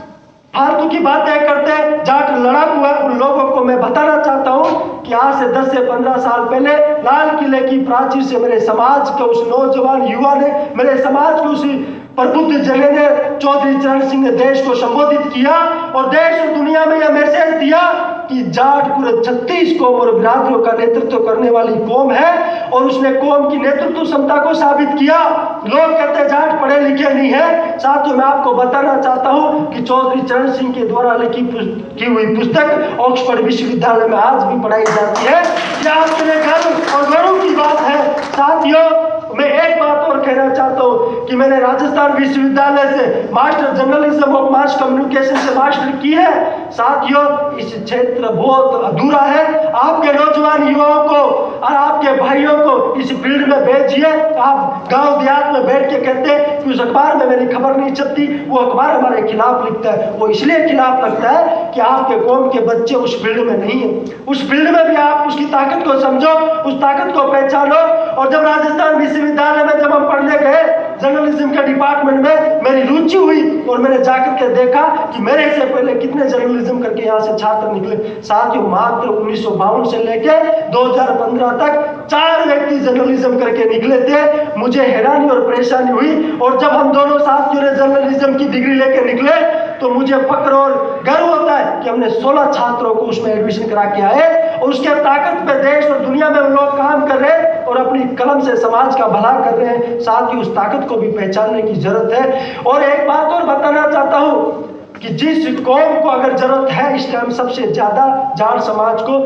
फालतू की बातें करते हैं, जाट लड़ाकू है। उन लोगों को मैं बताना चाहता हूं कि आज से 10 से 15 साल पहले लाल किले की प्राचीर से मेरे समाज के उस नौजवान युवा ने, मेरे समाज के उसी प्रबुद्ध जगह ने, चौधरी चरण सिंह ने देश को संबोधित किया और देश और दुनिया में यह मैसेज दिया कि जाट पूरे 36 कौम और बिरादरियों का नेतृत्व करने वाली कौम है और उसने कौम की नेतृत्व क्षमता को साबित किया। लोग कहते हैं जाट पढ़े लिखे नहीं है। साथियों, मैं आपको बताना चाहता हूं कि चौधरी चरण सिंह के द्वारा की हुई पुस्तक ऑक्सफोर्ड विश्वविद्यालय में आज भी पढ़ाई जाती है। यह आपके लिए गर्व और गौरव की बात है। साथियों, मैं एक बात और कहना चाहता हूं कि मैंने राजस्थान विश्वविद्यालय से मास्टर जर्नलिज्म और मास कम्युनिकेशन से मास्टर की है। साथियों, इस क्षेत्र बहुत अधूरा है। आपके नौजवान युवाओं को और आपके भाइयों को इस फील्ड में भेजिए। आप गांव देहात में बैठ के कहते हैं कि उस अखबार में मेरी खबर नहीं छपती, वो अखबार हमारे खिलाफ लिखता है। वो इसलिए खिलाफ लगता है कि आपके कौम के बच्चे उस फील्ड में नहीं है। उस फील्ड में भी आप उसकी ताकत को समझो, उस ताकत को पहचानो। और जब राजस्थान विश्वविद्यालय में जब हम पढ़ने गए जर्नलिज्म के डिपार्टमेंट में, मेरी रुचि हुई और मैंने जाकर के देखा कि मेरे से पहले कितने जर्नलिज्म करके यहाँ से छात्र निकले। साथियों, मात्र 1952 से लेके 2015 तक 4 व्यक्ति जर्नलिज्म करके निकले थे। मुझे हैरानी और परेशानी हुई और जब हम दोनों साथियों ने जर्नलिज्म की डिग्री लेके निकले तो मुझे फक्र और गर्व होता है कि हमने 16 छात्रों को उसमें एडमिशन करा के आए और उसके ताकत पे देश और दुनिया में लोग काम कर रहे हैं और अपनी कलम से समाज का भला कर रहे हैं। साथ ही उस ताकत को भी पहचानने की जरूरत है। और एक बात और बताना चाहता हूं कि जिस कौम को अगर जरूरत है इस टाइम सबसे ज्यादा जाट समाज को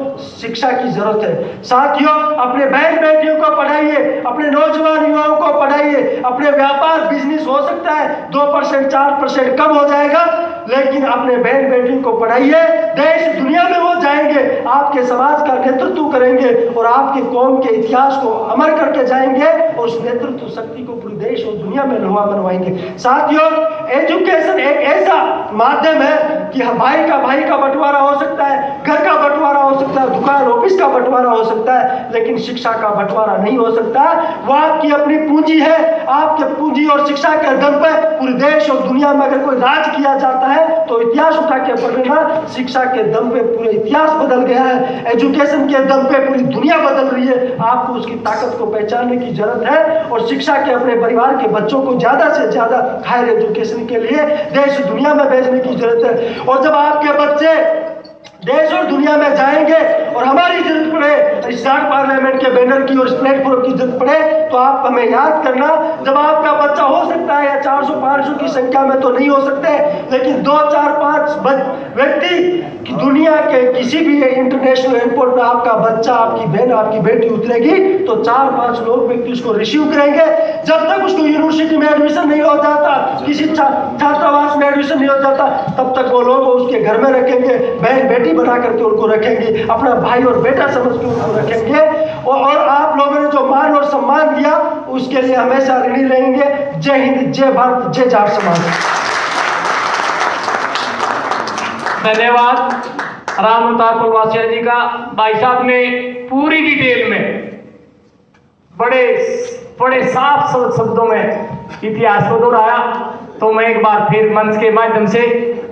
शिक्षा की जरूरत है। साथियों, अपने बहन बेटियों को पढ़ाइए, अपने नौजवान युवाओं को पढ़ाइए। अपने व्यापार बिजनेस हो सकता है 2% 4% कम हो जाएगा, लेकिन अपने बहन बेटियों को पढ़ाइए। देश दुनिया में वो जाएंगे, आपके समाज का नेतृत्व करेंगे और आपके कौम के इतिहास को अमर करके जाएंगे और उस नेतृत्व शक्ति को पूरे देश और दुनिया में लोहा मनवाएंगे। साथियों, एजुकेशन एक ऐसा माध्यम है कि भाई का बंटवारा हो सकता है, घर का बंटवारा हो सकता है, दुकान ऑफिस का बंटवारा हो सकता है, लेकिन शिक्षा का बंटवारा नहीं हो सकता। वो आपकी अपनी पूंजी है। आपके पूंजी और शिक्षा के दम पर पूरे देश और दुनिया में अगर कोई राज किया जाता है तो इतिहास उठा के पढ़ लेना। शिक्षा के दम पे पूरे इतिहास बदल गया है, एजुकेशन के दम पे पूरी दुनिया बदल रही है। आपको उसकी ताकत को पहचानने की जरूरत है और शिक्षा के अपने परिवार के बच्चों को ज्यादा से ज्यादा हायर एजुकेशन के लिए देश दुनिया में भेजने की जरूरत है। और जब आपके बच्चे देश और दुनिया में जाएंगे और हमारी जरूरत पड़े इस जाट पार्लियामेंट के बैनर की और इस प्लेटफॉर्म की जरूरत पड़े तो आप हमें याद करना। जब आपका बच्चा हो सकता है या 400-500 की संख्या में तो नहीं हो सकते, लेकिन 2-4-5 व्यक्ति की दुनिया के किसी भी इंटरनेशनल एयरपोर्ट में आपका बच्चा, आपकी बहन, आपकी बेटी उतरेगी तो 4-5 लोग व्यक्ति उसको रिसीव करेंगे। जब तक उसको यूनिवर्सिटी में एडमिशन नहीं हो जाता, किसी छात्रावास में एडमिशन नहीं हो जाता, तब तक वो लोग उसके घर में रखेंगे, बहन बेटी बना करके उनको रखेंगे, अपना भाई और बेटा समझ के उनको रखेंगे। और आप लोगों ने जो मान और सम्मान दिया उसके लिए हमेशा ऋणी रहेंगे। जय हिंद, जय भारत, जय जाट समाज। धन्यवाद राम अवतार पुलवासिया जी का। भाई साहब ने पूरी डिटेल में बड़े साफ शब्दों में इतिहास को दोहराया। तो मैं एक बार फिर मंच के माध्यम से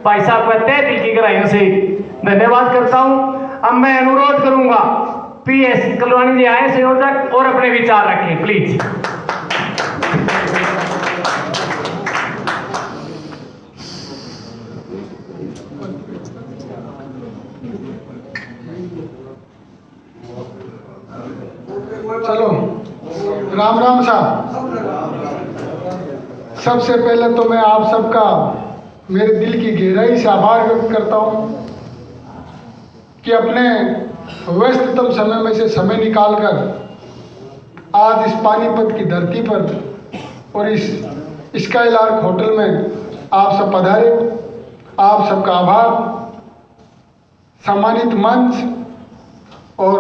भाई साहब का तहे दिल की गहराइयों से धन्यवाद करता हूं। अब मैं अनुरोध करूंगा PS कलवानी जी आए संयोजक और अपने विचार रखें प्लीज। चलो राम राम साहब। सबसे पहले तो मैं आप सबका मेरे दिल की गहराई से आभार व्यक्त करता हूं कि अपने व्यस्ततम समय में से समय निकालकर आज इस पानीपत की धरती पर और इस स्काईलार्क होटल में आप सब पधारे। आप सबका आभार। सम्मानित मंच और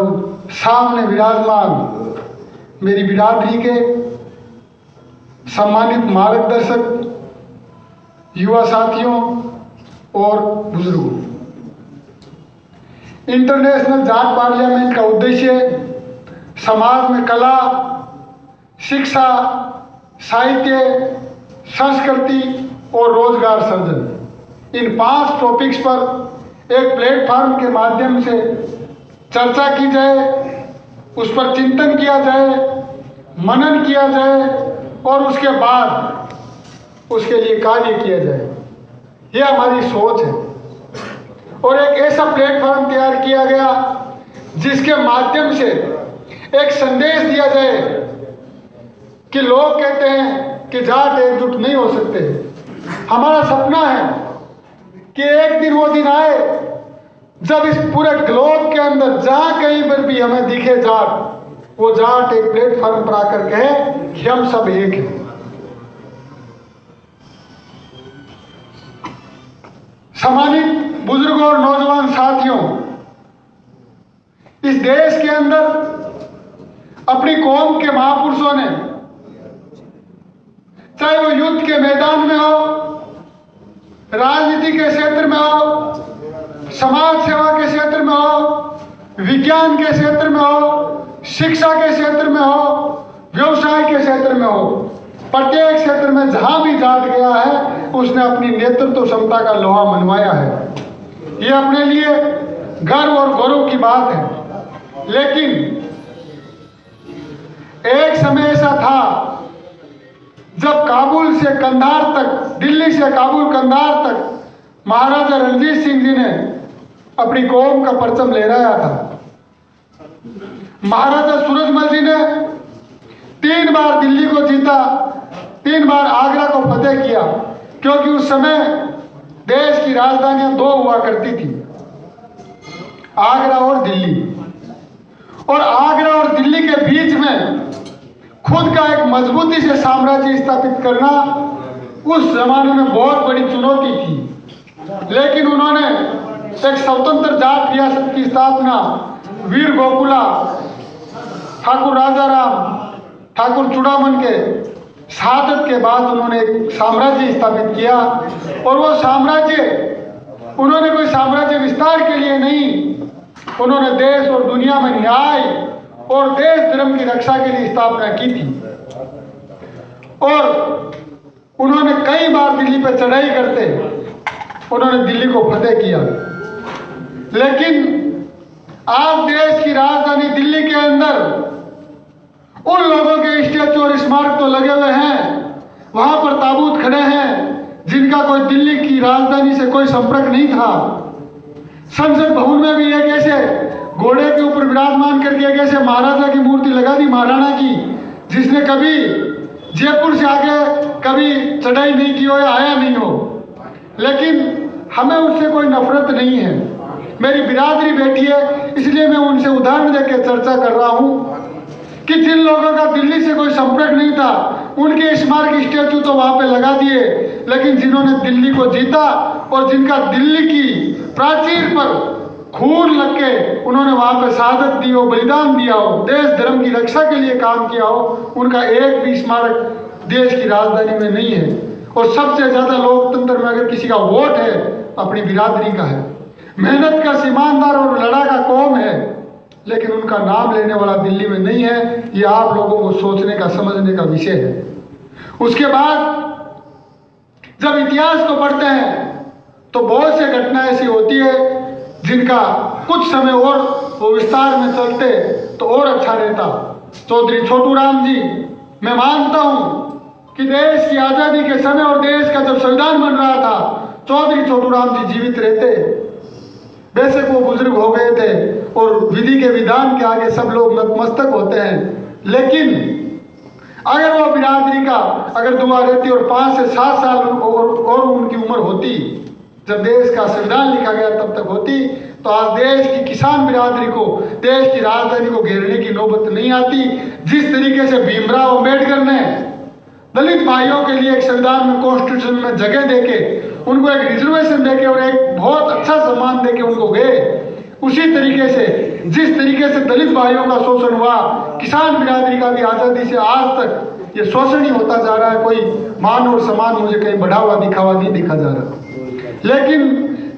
सामने विराजमान मेरी बिरादरी के सम्मानित मार्गदर्शक, युवा साथियों और बुजुर्गों, इंटरनेशनल जाट पार्लियामेंट का उद्देश्य समाज में कला, शिक्षा, साहित्य, संस्कृति और रोजगार सर्जन, इन 5 टॉपिक्स पर एक प्लेटफॉर्म के माध्यम से चर्चा की जाए, उस पर चिंतन किया जाए, मनन किया जाए और उसके बाद उसके लिए कार्य किया जाए। यह हमारी सोच है। और एक ऐसा प्लेटफॉर्म तैयार किया गया जिसके माध्यम से एक संदेश दिया जाए कि लोग कहते हैं कि जाट एकजुट नहीं हो सकते। हमारा सपना है कि एक दिन वो दिन आए जब इस पूरे ग्लोब के अंदर जहां कहीं पर भी हमें दिखे जाट, वो जाट एक प्लेटफॉर्म पर आकर कहे कि हम सब एक हैं। सम्मानित बुजुर्गों और नौजवान साथियों, इस देश के अंदर अपनी कौम के महापुरुषों ने, चाहे वो युद्ध के मैदान में हो, राजनीति के क्षेत्र में हो, समाज सेवा के क्षेत्र में हो, विज्ञान के क्षेत्र में हो, शिक्षा के क्षेत्र में हो, व्यवसाय के क्षेत्र में हो, प्रत्येक क्षेत्र में जहां भी जाट गया है उसने अपनी नेतृत्व क्षमता का लोहा मनवाया है। ये अपने लिए गर्व और गौरव की बात है। लेकिन एक समय ऐसा था जब काबुल से कंधार तक, दिल्ली से काबुल कंधार तक महाराजा रणजीत सिंह जी ने अपनी कौम का परचम लहराया था। महाराजा सूरजमल जी ने 3 बार दिल्ली को जीता, 3 बार आगरा को फतेह किया, क्योंकि उस समय देश की राजधानियां 2 हुआ करती थी, आगरा और दिल्ली। और आगरा और दिल्ली के बीच में खुद का एक मजबूती से साम्राज्य स्थापित करना उस जमाने में बहुत बड़ी चुनौती थी। लेकिन उन्होंने एक स्वतंत्र जाट रियासत की स्थापना वीर गोकुला, ठाकुर राजाराम, ठाकुर चूड़ामन के शहादत के बाद उन्होंने एक साम्राज्य स्थापित किया। और वो साम्राज्य उन्होंने कोई साम्राज्य विस्तार के लिए नहीं, उन्होंने देश और दुनिया में न्याय और देश धर्म की रक्षा के लिए स्थापना की थी। और उन्होंने कई बार दिल्ली पर चढ़ाई करते उन्होंने दिल्ली को फतेह किया। लेकिन आज देश की राजधानी दिल्ली के अंदर उन लोगों के स्टैचू और स्मारक तो लगे हुए हैं, वहां पर ताबूत खड़े हैं जिनका कोई दिल्ली की राजधानी से कोई संपर्क नहीं था। संसद भवन में भी एक ऐसे घोड़े के ऊपर विराजमान करके एक ऐसे महाराजा की मूर्ति लगा दी, महाराणा की, जिसने कभी जयपुर से आगे कभी चढ़ाई नहीं की हो या आया नहीं हो, लेकिन हमें उससे कोई नफरत नहीं है। मेरी बिरादरी बैठी है, इसलिए मैं उनसे उदाहरण देकर चर्चा कर रहा हूँ कि जिन लोगों का दिल्ली से कोई संपर्क नहीं था, उनके स्मारक स्टैचू तो वहां पे लगा दिए, लेकिन जिन्होंने दिल्ली को जीता और जिनका दिल्ली की प्राचीर पर खून लग के उन्होंने वहां पे शहादत दी हो, बलिदान दिया हो, देश धर्म की रक्षा के लिए काम किया हो, उनका एक भी स्मारक देश की राजधानी में नहीं है। और सबसे ज्यादा लोकतंत्र में अगर किसी का वोट है, अपनी बिरादरी का है। मेहनत का, ईमानदार और लड़ाका कौम है, लेकिन उनका नाम लेने वाला दिल्ली में नहीं है। ये आप लोगों को सोचने का, समझने का विषय है। उसके बाद जब इतिहास को पढ़ते हैं तो बहुत से घटनाएं ऐसी होती है जिनका कुछ समय और वो विस्तार में चलते तो और अच्छा रहता। चौधरी छोटू राम जी, मैं मानता हूं कि देश की आजादी के समय और देश का जब संविधान बन रहा था, चौधरी छोटू राम जी जीवित रहते। बेशक वो बुजुर्ग हो गए थे और विधि के विधान के आगे सब लोग नतमस्तक होते हैं, लेकिन अगर वो बिरादरी का अगर दुआ रहती और 5 से 7 साल और उनकी उम्र होती, जब देश का संविधान लिखा गया तब तक होती, तो आज देश की किसान बिरादरी को, देश की राजधानी को घेरने की नौबत नहीं आती। जिस तरीके से भीमराव अम्बेडकर ने दलित भाइयों के लिए एक संविधान में, कॉन्स्टिट्यूशन में जगह देके, उनको एक रिजर्वेशन देके और एक बहुत अच्छा सम्मान देके उनको गए, उसी तरीके से जिस तरीके से दलित भाइयों का शोषण हुआ, किसान बिरादरी का भी आजादी से आज तक ये शोषण ही होता जा रहा है। कोई मान और सम्मान मुझे कहीं बढ़ा हुआ दिखावा नहीं दिखा जा रहा, लेकिन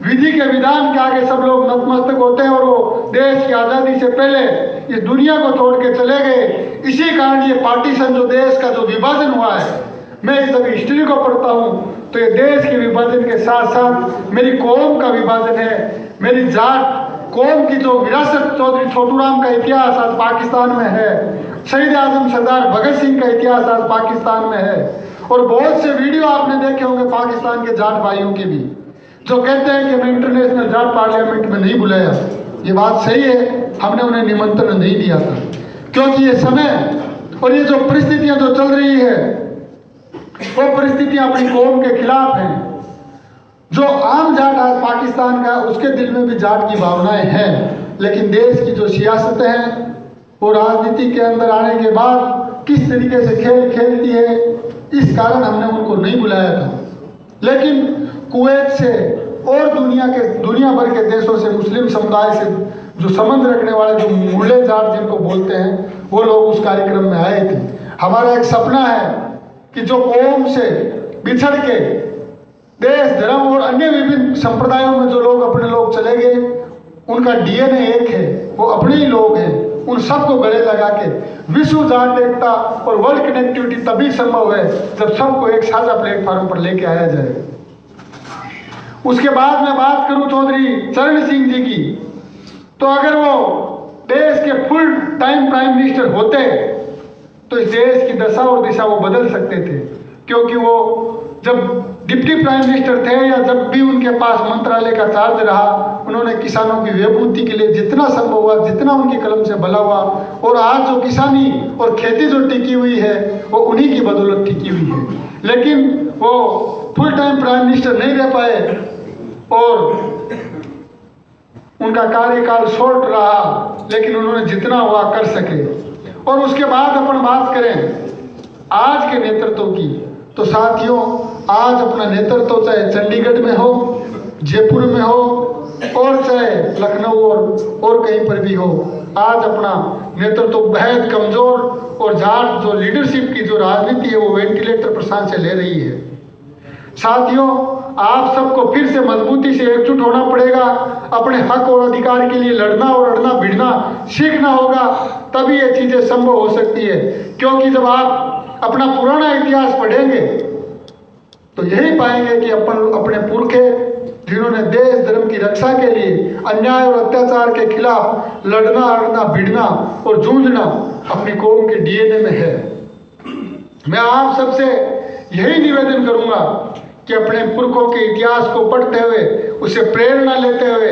विधि के विधान के आगे सब लोग नतमस्तक होते हैं और वो देश की आजादी से पहले इस दुनिया को छोड़ के चले गए। इसी कारण ये पार्टीशन, जो देश का जो विभाजन हुआ है, मैं जब हिस्ट्री को पढ़ता हूँ तो ये देश के विभाजन के साथ साथ मेरी कौम का विभाजन है। मेरी जाट कौम की जो विरासत, चौधरी छोटू राम का इतिहास आज पाकिस्तान में है, शहीद आजम सरदार भगत सिंह का इतिहास आज पाकिस्तान में है। और बहुत से वीडियो आपने देखे होंगे पाकिस्तान के जाट भाइयों के भी, जो कहते हैं कि हमें इंटरनेशनल जाट पार्लियामेंट में नहीं बुलाया। ये बात सही है, हमने उन्हें निमंत्रण नहीं दिया था, क्योंकि ये समय और ये जो परिस्थितियां जो चल रही है, वो परिस्थितियां अपनी कौम के खिलाफ हैं। जो आम जाट आज पाकिस्तान का, उसके दिल में भी जाट की भावनाएं हैं, लेकिन देश की जो सियासत है वो राजनीति के अंदर आने के बाद किस तरीके से खेल खेलती है, इस कारण हमने उनको नहीं बुलाया था। लेकिन कुवैत से और दुनिया भर के देशों से, मुस्लिम समुदाय से जो संबंध रखने वाले, जो मुल्ले जाट जिनको बोलते हैं, वो लोग उस कार्यक्रम में आए थे। हमारा एक सपना है कि जो कौम से बिछड़ के देश, धर्म और अन्य विभिन्न संप्रदायों में जो लोग अपने लोग चले गए, उनका डीएनए एक है, वो अपने ही लोग हैं। उन सबको गले लगा के विश्व जाट एकता और वर्ल्ड कनेक्टिविटी तभी संभव है जब सबको एक साझा प्लेटफॉर्म पर लेके आया जाए। उसके बाद मैं बात करूं चौधरी चरण सिंह जी की, तो अगर वो देश के फुल टाइम प्राइम मिनिस्टर होते तो इस देश की दशा और दिशा वो बदल सकते थे, क्योंकि वो जब डिप्टी प्राइम मिनिस्टर थे या जब भी उनके पास मंत्रालय का चार्ज रहा, उन्होंने किसानों की वेबूती के लिए जितना संभव हुआ, जितना उनकी कलम से भला हुआ, और आज जो किसानी और खेती जो टिकी हुई है वो उन्हीं की बदौलत टिकी हुई है। लेकिन वो फुल टाइम प्राइम मिनिस्टर नहीं रह पाए और उनका कार्यकाल शॉर्ट रहा, लेकिन उन्होंने जितना हुआ कर सके। और उसके बाद अपन बात करें आज के नेतृत्व की, तो साथियों, आज अपना नेतृत्व चाहे चंडीगढ़ में हो, जयपुर में हो, और चाहे लखनऊ और कहीं पर भी हो, आज अपना नेतृत्व बेहद कमजोर, और जाट जो लीडरशिप की जो राजनीति है वो वेंटिलेटर पर सांसें ले रही है। साथियों, आप सबको फिर से मजबूती से एकजुट होना पड़ेगा। अपने हक और अधिकार के लिए लड़ना और अड़ना भिड़ना सीखना होगा, तभी ये चीजें संभव हो सकती है। क्योंकि जब आप अपना पुराना इतिहास पढ़ेंगे तो यही पाएंगे कि अपने पुरखे जिन्होंने देश धर्म की रक्षा के लिए अन्याय और अत्याचार के खिलाफ लड़ना, अड़ना, भिड़ना और जूझना अपनी कौम के डीएनए में है। मैं आप सबसे यही निवेदन करूंगा कि अपने पुरखों के इतिहास को पढ़ते हुए, उससे प्रेरणा लेते हुए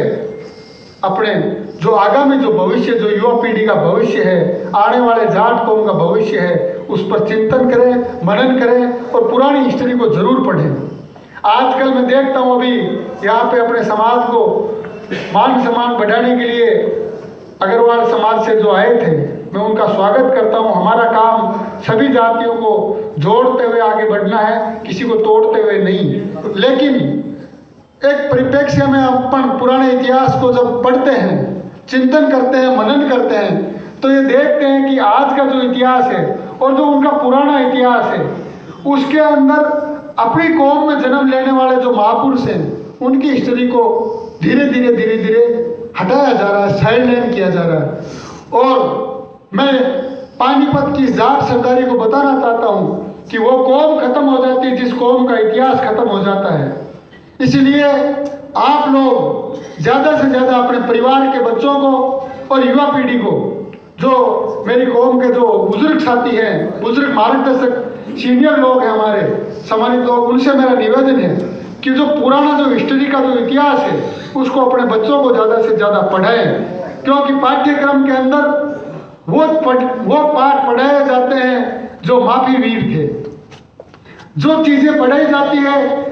अपने जो आगामी जो भविष्य, जो युवा पीढ़ी का भविष्य है, आने वाले जाट कौम का भविष्य है, उस पर चिंतन करें, मनन करें और पुरानी हिस्ट्री को जरूर पढ़ें। आजकल मैं देखता हूँ अभी यहाँ पे अपने समाज को मान सम्मान बढ़ाने के लिए अग्रवाल समाज से जो आए थे, मैं उनका स्वागत करता हूँ। हमारा काम सभी जातियों को जोड़ते हुए आगे बढ़ना है, किसी को तोड़ते हुए नहीं। लेकिन एक परिप्रेक्ष्य में अपन पुराने इतिहास को जब पढ़ते हैं, चिंतन करते हैं, मनन करते हैं, तो ये देखते हैं कि आज का जो इतिहास है और जो उनका पुराना इतिहास है, उसके अंदर अपनी कौम में जन्म लेने वाले जो महापुरुष हैं, उनकी हिस्ट्री को धीरे धीरे हटाया जा रहा है, साइडलाइन किया जा रहा है। और मैं पानीपत की जाट सरदारी को बताना चाहता हूँ कि वो कौम खत्म हो जाती है जिस कौम का इतिहास खत्म हो जाता है। इसलिए आप लोग ज़्यादा से ज़्यादा अपने परिवार के बच्चों को और युवा पीढ़ी को, जो मेरी कौम के जो बुजुर्ग साथी हैं, बुजुर्ग मार्गदर्शक सीनियर लोग हैं, हमारे सम्मानित लोग, उनसे मेरा निवेदन है कि जो पुराना जो हिस्ट्री का जो इतिहास है, उसको अपने बच्चों को ज़्यादा से ज़्यादा पढ़ाएं। क्योंकि पाठ्यक्रम के अंदर वो पाठ पढ़ाए जाते हैं जो माफी वीर थे, जो चीज़ें पढ़ाई जाती है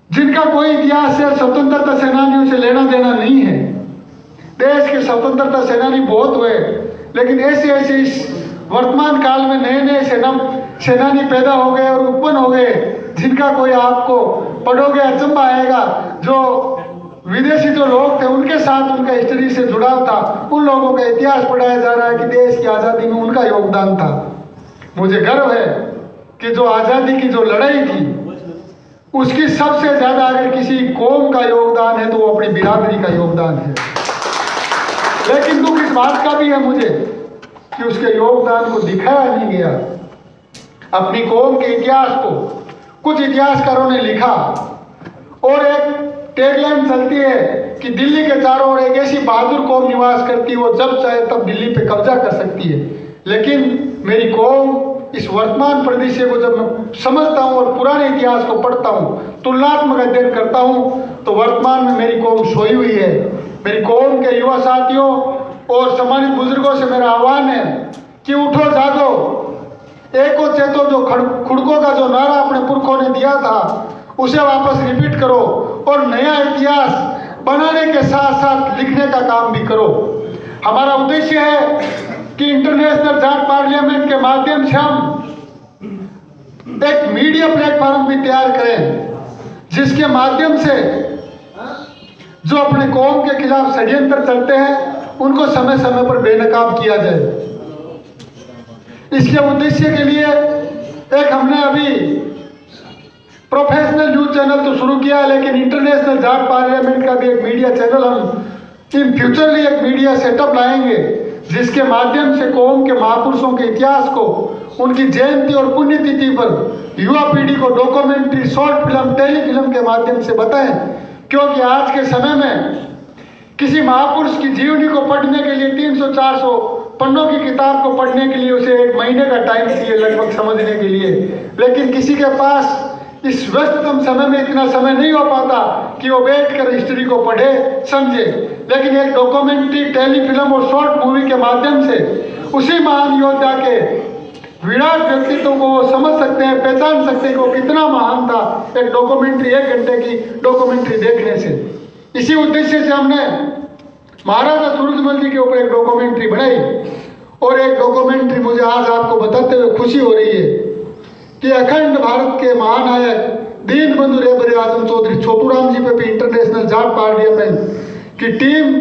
जिनका कोई इतिहास से स्वतंत्रता सेनानियों से लेना देना नहीं है। देश के स्वतंत्रता सेनानी बहुत हुए, लेकिन ऐसे इस वर्तमान काल में नए सेनानी पैदा हो गए और उत्पन्न हो गए, जिनका कोई आपको पढ़ोगे अचंबा आएगा। जो विदेशी जो लोग थे, उनके साथ उनका हिस्ट्री से जुड़ाव था, उन लोगों का इतिहास पढ़ाया जा रहा है कि देश की आज़ादी में उनका योगदान था। मुझे गर्व है कि जो आज़ादी की जो लड़ाई थी, उसकी सबसे ज़्यादा अगर किसी कौम का योगदान है तो वो अपनी बिरादरी का योगदान है। लेकिन दुख इस बात का भी है मुझे कि उसके योगदान को दिखाया नहीं गया। अपनी कौम के इतिहास को कुछ इतिहासकारों ने लिखा और एक टैगलाइन चलती है कि दिल्ली के चारों ओर एक ऐसी बहादुर कौम निवास करती है, वो जब चाहे तब दिल्ली पे कब्जा कर सकती है। लेकिन मेरी कौम इस वर्तमान परिदृश्य को जब मैं समझता हूँ और पुराने इतिहास को पढ़ता हूँ, तुलनात्मक अध्ययन करता हूँ, तो वर्तमान में मेरी कौम सोई हुई है। मेरी कौम के युवा साथियों और सम्मानित बुजुर्गों से मेरा आह्वान है कि उठो जागो, एको चेतो। जो खुड़कों का जो नारा अपने पुरखों ने दिया था, उसे वापस रिपीट करो और नया इतिहास बनाने के साथ साथ लिखने का काम भी करो। हमारा उद्देश्य है कि इंटरनेशनल जाट पार्लियामेंट के माध्यम से हम एक मीडिया प्लेटफॉर्म भी तैयार करें, जिसके माध्यम से जो अपने कौम के खिलाफ षड्यंत्र चलते हैं, उनको समय समय पर बेनकाब किया जाए। इसके उद्देश्य के लिए एक हमने अभी प्रोफेशनल न्यूज चैनल तो शुरू किया, लेकिन इंटरनेशनल जाट पार्लियामेंट का भी एक मीडिया चैनल हम इन फ्यूचरली एक मीडिया सेटअप लाएंगे, जिसके माध्यम से कौम के महापुरुषों के इतिहास को उनकी जयंती और पुण्यतिथि पर युवा पीढ़ी को डॉक्यूमेंट्री, शॉर्ट फिल्म, टेलीफिल्म के माध्यम से बताएं। क्योंकि आज के समय में किसी महापुरुष की जीवनी को पढ़ने के लिए 300-400 पन्नों की किताब को पढ़ने के लिए उसे 1 महीने का टाइम चाहिए लगभग समझने के लिए। लेकिन किसी के पास इस व्यस्ततम समय में इतना समय नहीं हो पाता कि वो बैठकर हिस्ट्री को पढ़े, समझे। लेकिन एक डॉक्यूमेंट्री, टेलीफिल्म और शॉर्ट मूवी के माध्यम से उसी महान योद्धा के विराट व्यक्तित्व को वो समझ सकते हैं, पहचान सकते हैं कि वो कितना महान था, एक डॉक्यूमेंट्री, 1 घंटे की डॉक्यूमेंट्री देखने से। इसी उद्देश्य से हमने महाराजा सूरजमल जी के ऊपर एक डॉक्यूमेंट्री बनाई और एक डॉक्यूमेंट्री मुझे आज आपको बताते हुए खुशी हो रही है कि अखंड भारत के महानायक दीन बंधु रेबरे आजम चौधरी छोटूराम जी पे भी इंटरनेशनल जाट पार्लियामेंट की टीम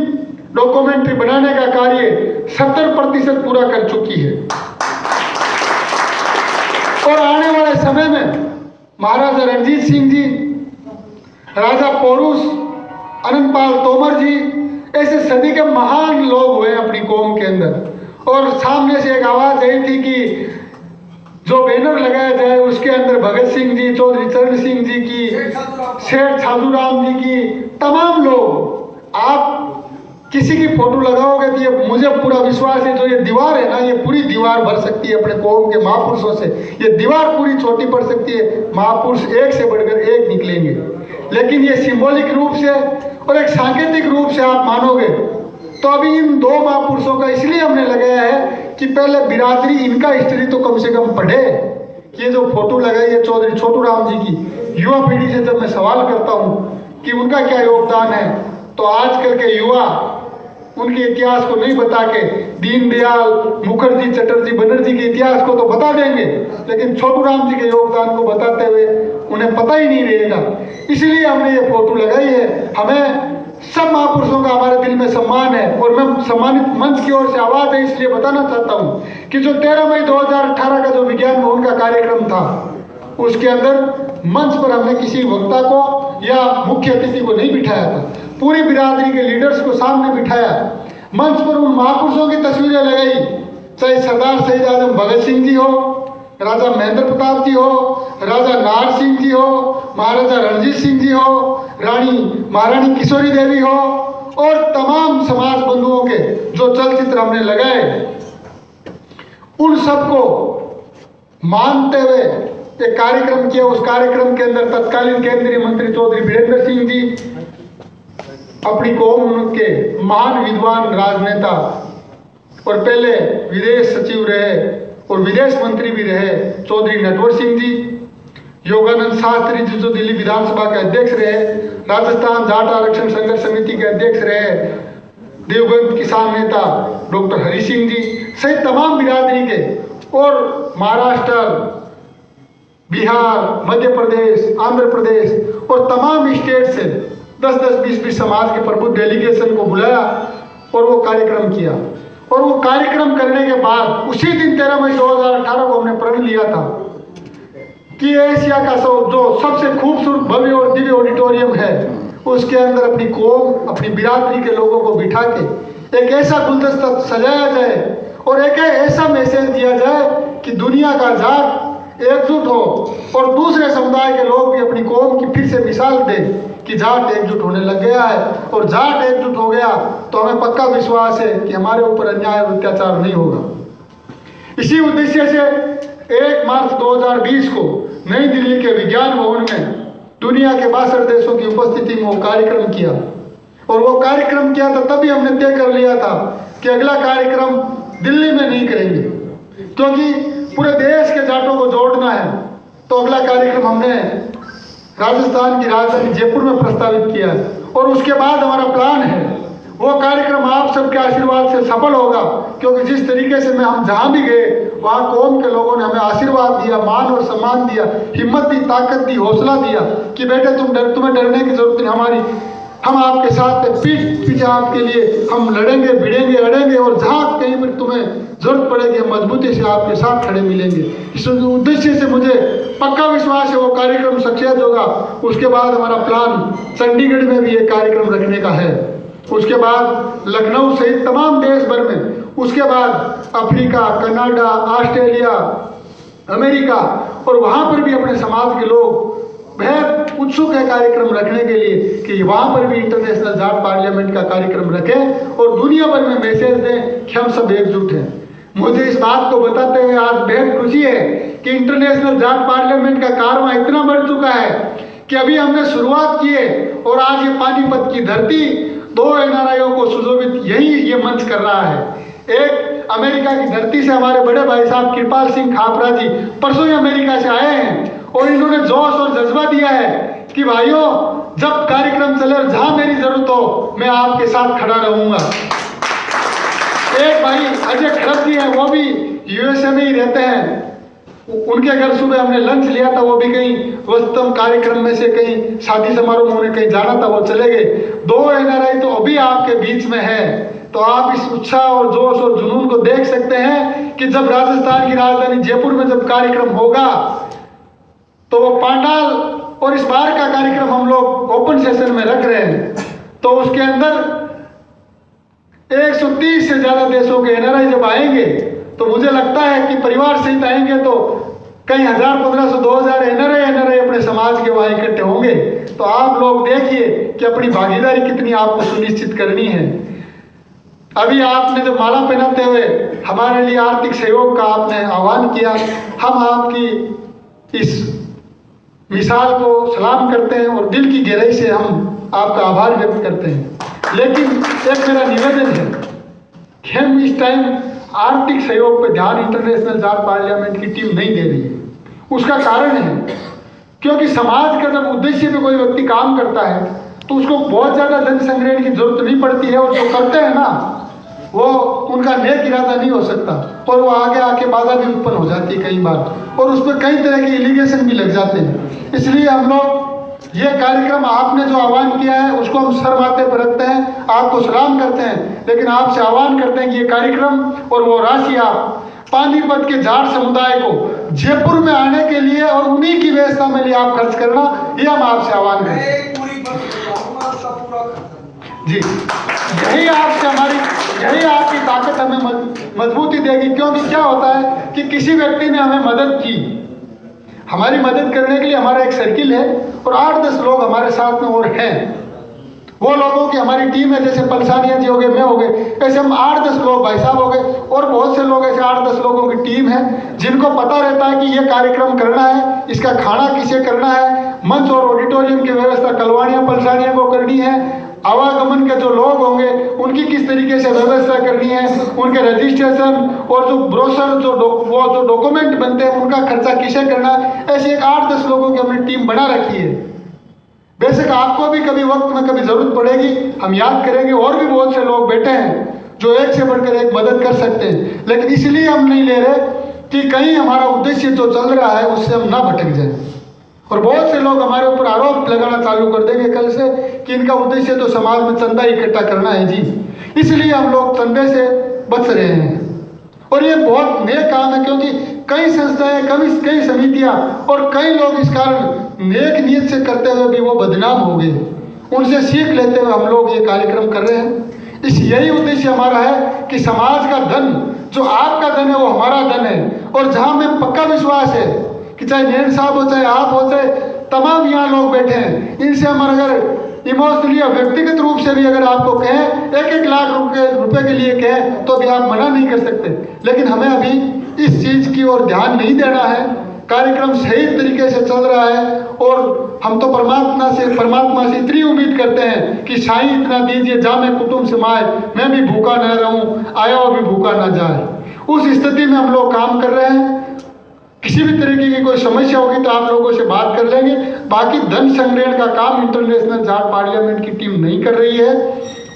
डॉक्यूमेंट्री बनाने का कार्य 70% पूरा कर चुकी है। और आने वाले समय में महाराजा रणजीत सिंह जी, राजा पोरूस, अनंतपाल तोमर जी, ऐसे सदी के महान लोग हुए अपनी कौम के अंदर। और सामने से एक आवाज आई थी कि जो बैनर लगाया जाए उसके अंदर भगत सिंह जी, चौधरी चरण सिंह जी की, सेठ साधुराम जी की, तमाम लोग। आप किसी की फोटो लगाओगे तो ये मुझे पूरा विश्वास है, जो ये दीवार है ना, ये पूरी दीवार भर सकती है अपने कौम के महापुरुषों से। ये दीवार पूरी छोटी पड़ सकती है, महापुरुष एक से बढ़कर एक निकलेंगे। लेकिन ये सिंबॉलिक रूप से और एक सांकेतिक रूप से आप मानोगे तो अभी इन दो महापुरुषों का इसलिए हमने लगाया है कि पहले बिरादरी इनका हिस्ट्री तो कम से कम पढ़े। ये जो फोटो लगाई है चौधरी छोटू राम जी की, युवा पीढ़ी से जब मैं सवाल करता हूँ कि उनका क्या योगदान है, तो आजकल के युवा उनके इतिहास को नहीं बता के दीनदयाल, मुखर्जी, चटर्जी, बनर्जी के इतिहास को तो बता देंगे, लेकिन छोटू राम जी के योगदान को बताते हुए उन्हें पता ही नहीं रहेगा। इसलिए हमने ये फोटो लगाई है। हमें सब महापुरुषों का हमारे दिल में सम्मान है, और मैं सम्मानित मंच की ओर से आवाज है इसलिए बताना चाहता हूँ कि जो 13 मई 2018 का जो विज्ञान भवन का कार्यक्रम था, उसके अंदर मंच पर हमने किसी वक्ता को या मुख्य अतिथि को नहीं बिठाया था, पूरी बिरादरी के लीडर्स को सामने बिठाया। मंच पर उन महापुरुषों की तस्वीरें लगाई, चाहे सरदार शहीद आजम भगत सिंह जी हो, राजा महेंद्र प्रताप जी हो, राजा नार सिंह जी हो, महाराजा रणजीत सिंह जी हो, रानी महारानी किशोरी देवी हो, और तमाम समाज बंधुओं के जो चलचित्र हमने लगाए, उन सबको मानते हुए एक कार्यक्रम किया। उस कार्यक्रम के अंदर तत्कालीन केंद्रीय मंत्री चौधरी वीरेंद्र सिंह जी, अपनी कौम के महान विद्वान राजनेता और पहले विदेश सचिव रहे और विदेश मंत्री भी रहे चौधरी नटवर सिंह जी, योगानंद शास्त्री जी जो दिल्ली विधानसभा के अध्यक्ष रहे, राजस्थान जाट आरक्षण संघर्ष समिति के अध्यक्ष रहे, देवबंद किसान नेता डॉक्टर हरि सिंह जी सहित तमाम बिरादरी के, और महाराष्ट्र, बिहार, मध्य प्रदेश, आंध्र प्रदेश और तमाम स्टेट से 10-10, 20-20 समाज के प्रबुद्ध डेलीगेशन को बुलाया और वो कार्यक्रम किया। और वो कार्यक्रम करने के बाद उसी दिन 13 मई 2018 को हमने प्रण लिया था कि एशिया का जो सबसे खूबसूरत भव्य और दिव्य ऑडिटोरियम है, उसके अंदर अपनी कौम, अपनी बिरादरी के लोगों को बिठा के एक ऐसा गुलदस्ता सजाया जाए और एक ऐसा मैसेज दिया जाए कि दुनिया का जाट एकजुट हो और दूसरे समुदाय के लोग भी अपनी कौम की फिर से मिसाल दें कि जाट एकजुट होने लग गया है। और जाट एकजुट हो गया तो हमें पक्का विश्वास है कि हमारे ऊपर अन्याय और अत्याचार नहीं होगा। इसी उद्देश्य से 1 मार्च 2020 को नई दिल्ली के विज्ञान भवन में दुनिया के 62 देशों की उपस्थिति में वो कार्यक्रम किया। और वो कार्यक्रम किया था तभी हमने तय कर लिया था कि अगला कार्यक्रम दिल्ली में नहीं करेंगे, क्योंकि पूरे देश के जाटों को जोड़ना है। तो अगला कार्यक्रम हमने राजस्थान की राजधानी जयपुर में प्रस्तावित किया है, और उसके बाद हमारा प्लान है वो कार्यक्रम आप सबके आशीर्वाद से सफल होगा, क्योंकि जिस तरीके से हम जहां भी गए वहां कौम के लोगों ने हमें आशीर्वाद दिया, मान और सम्मान दिया, हिम्मत दी, ताकत दी, हौसला दिया कि बेटे तुम्हें डरने की जरूरत नहीं, हम आपके साथ हैं, पीठ पीछे आपके लिए हम लड़ेंगे, भिड़ेंगे, अड़ेंगे, और जहाँ कहीं पर तुम्हें जरूरत पड़ेगी हम मजबूती से आपके साथ खड़े मिलेंगे। इस उद्देश्य से मुझे पक्का विश्वास है वो कार्यक्रम सक्सेस होगा। उसके बाद हमारा प्लान चंडीगढ़ में भी ये कार्यक्रम रखने का है, उसके बाद लखनऊ सहित तमाम देश भर में, उसके बाद अफ्रीका, कनाडा, ऑस्ट्रेलिया, अमेरिका, और वहाँ पर भी अपने समाज के लोग बेहद उत्सुक है कार्यक्रम रखने के लिए कि वहाँ पर भी इंटरनेशनल जाट पार्लियामेंट का कार्यक्रम रखें और दुनिया भर में मैसेज दें कि हम सब एकजुट हैं। मुझे इस बात को बताते हुए आज बेहद खुशी है कि इंटरनेशनल जाट पार्लियामेंट का कारवां इतना बढ़ चुका है कि अभी हमने शुरुआत की है, और आज ये पानीपत की धरती 2 एनआरआईओ को सुशोभित यही ये मंच कर रहा है। एक अमेरिका की धरती से हमारे बड़े भाई साहब कृपाल सिंह खापरा जी परसों ही अमेरिका से आए हैं, और इन्होंने जोश और जज्बा दिया है कि भाइयों जब कार्यक्रम चले और जहां मेरी जरूरत हो मैं आपके साथ खड़ा रहूंगा। एक भाई अजय खड़क जी हैं, वो भी यूएसए में ही रहते हैं, उनके घर सुबह हमने लंच लिया था, वो भी कहीं वस्तम कार्यक्रम में से कहीं शादी समारोह में उन्हें कहीं जाना था, वो चले गए। 2 एनआरआई तो अभी आपके बीच में है, तो आप इस उत्साह और जोश और जुनून को देख सकते हैं कि जब राजस्थान की राजधानी जयपुर में जब कार्यक्रम होगा तो वो पांडाल, और इस बार का कार्यक्रम हम लोग ओपन सेशन में रख रहे हैं, तो उसके अंदर 130 से ज्यादा देशों के एनआरआई जब आएंगे तो मुझे लगता है कि परिवार सहित आएंगे तो कई 1000, 1500, 2000 एनआरआई अपने समाज के वहां इकट्ठे होंगे। तो आप लोग देखिए कि अपनी भागीदारी कितनी आपको सुनिश्चित करनी है। अभी आपने जब माला पहनाते हुए हमारे लिए आर्थिक सहयोग का आपने आह्वान किया, हम आपकी इस मिसाल को सलाम करते हैं और दिल की गहराई से हम आपका आभार व्यक्त करते हैं। लेकिन एक मेरा निवेदन है कि हम इस टाइम आर्थिक सहयोग पर ध्यान इंटरनेशनल जाट पार्लियामेंट की टीम नहीं दे रही है। उसका कारण है क्योंकि समाज का जब उद्देश्य पे कोई व्यक्ति काम करता है तो उसको बहुत ज़्यादा धन संग्रहण की जरूरत नहीं पड़ती है, और जो करते हैं ना वो उनका नेक इरादा नहीं हो सकता, और वो आगे आके बाधा भी उत्पन्न हो जाती है कई बार, और उस पर कई तरह के एलिगेशन भी लग जाते हैं। इसलिए हम लोग ये कार्यक्रम आपने जो आह्वान किया है उसको हम सर माथे पर रखते हैं, आपको सलाम करते हैं, लेकिन आपसे आह्वान करते हैं कि ये कार्यक्रम और वो राशि आप पानीपत के जाट समुदाय को जयपुर में आने के लिए और उन्हीं की व्यवस्था में लिए आप खर्च करना, ये हम आपसे आह्वान करते हैं जी। यही आपकी ताकत हमें मजबूती देगी, क्योंकि क्या होता है कि किसी व्यक्ति ने हमें मदद की, हमारी मदद करने के लिए हमारा एक सर्किल है और 8-10 लोग हमारे साथ में और हैं, वो लोगों की हमारी टीम है, जैसे पलसानिया जी हो गए, मैं हो गए, ऐसे हम 8-10 लोग, भाई साहब हो गए, और बहुत से लोग ऐसे 8-10 लोगों की टीम है जिनको पता रहता है कि ये कार्यक्रम करना है, इसका खाना किसे करना है, मंच और ऑडिटोरियम की व्यवस्था कलवानिया पलसानिया को करनी है, आवागमन के जो लोग होंगे उनकी किस तरीके से व्यवस्था करनी है, उनके रजिस्ट्रेशन और जो ब्रोशर जो डॉक्यूमेंट बनते हैं उनका खर्चा किसे करना है, ऐसी एक 8-10 लोगों की हमने टीम बना रखी है। बेशक आपको भी कभी वक्त में कभी जरूरत पड़ेगी, हम याद करेंगे, और भी बहुत से लोग बैठे हैं जो एक से बढ़कर एक मदद कर सकते हैं, लेकिन इसलिए हम नहीं ले रहे कि कहीं हमारा उद्देश्य जो चल रहा है उससे हम ना भटक जाए, और बहुत से लोग हमारे ऊपर आरोप लगाना चालू कर देंगे कल से कि इनका उद्देश्य तो समाज में चंदा इकट्ठा करना है जी, इसलिए हम लोग चंदे से बच रहे हैं। और ये बहुत नेक काम है, क्योंकि कई संस्थाएं, कई समितियां और कई लोग इस कारण नेक नियत से करते हुए भी वो बदनाम हो गए, उनसे सीख लेते हुए हम लोग ये कार्यक्रम कर रहे हैं। यही उद्देश्य हमारा है कि समाज का धन, जो आपका धन है वो हमारा धन है, और जहां में पक्का विश्वास है कि चाहे नैन साहब हो, चाहे आप हो, चाहे तमाम यहाँ लोग बैठे हैं, इनसे हम अगर इमोशनली या व्यक्तिगत रूप से भी अगर आपको कहें 1-1 लाख रुपए के लिए कहें तो भी आप मना नहीं कर सकते, लेकिन हमें अभी इस चीज़ की ओर ध्यान नहीं देना है। कार्यक्रम सही तरीके से चल रहा है, और हम तो परमात्मा से इतनी उम्मीद करते हैं कि साईं इतना दीजिए जामे कुटुंब समाए, मैं भी भूखा न रहूं, आया हो भी भूखा न जाए। उस स्थिति में हम लोग काम कर रहे हैं। किसी भी तरीके की कोई समस्या होगी तो आप लोगों से बात कर लेंगे। बाकी धन संग्रहण का काम इंटरनेशनल जाट पार्लियामेंट की टीम नहीं कर रही है,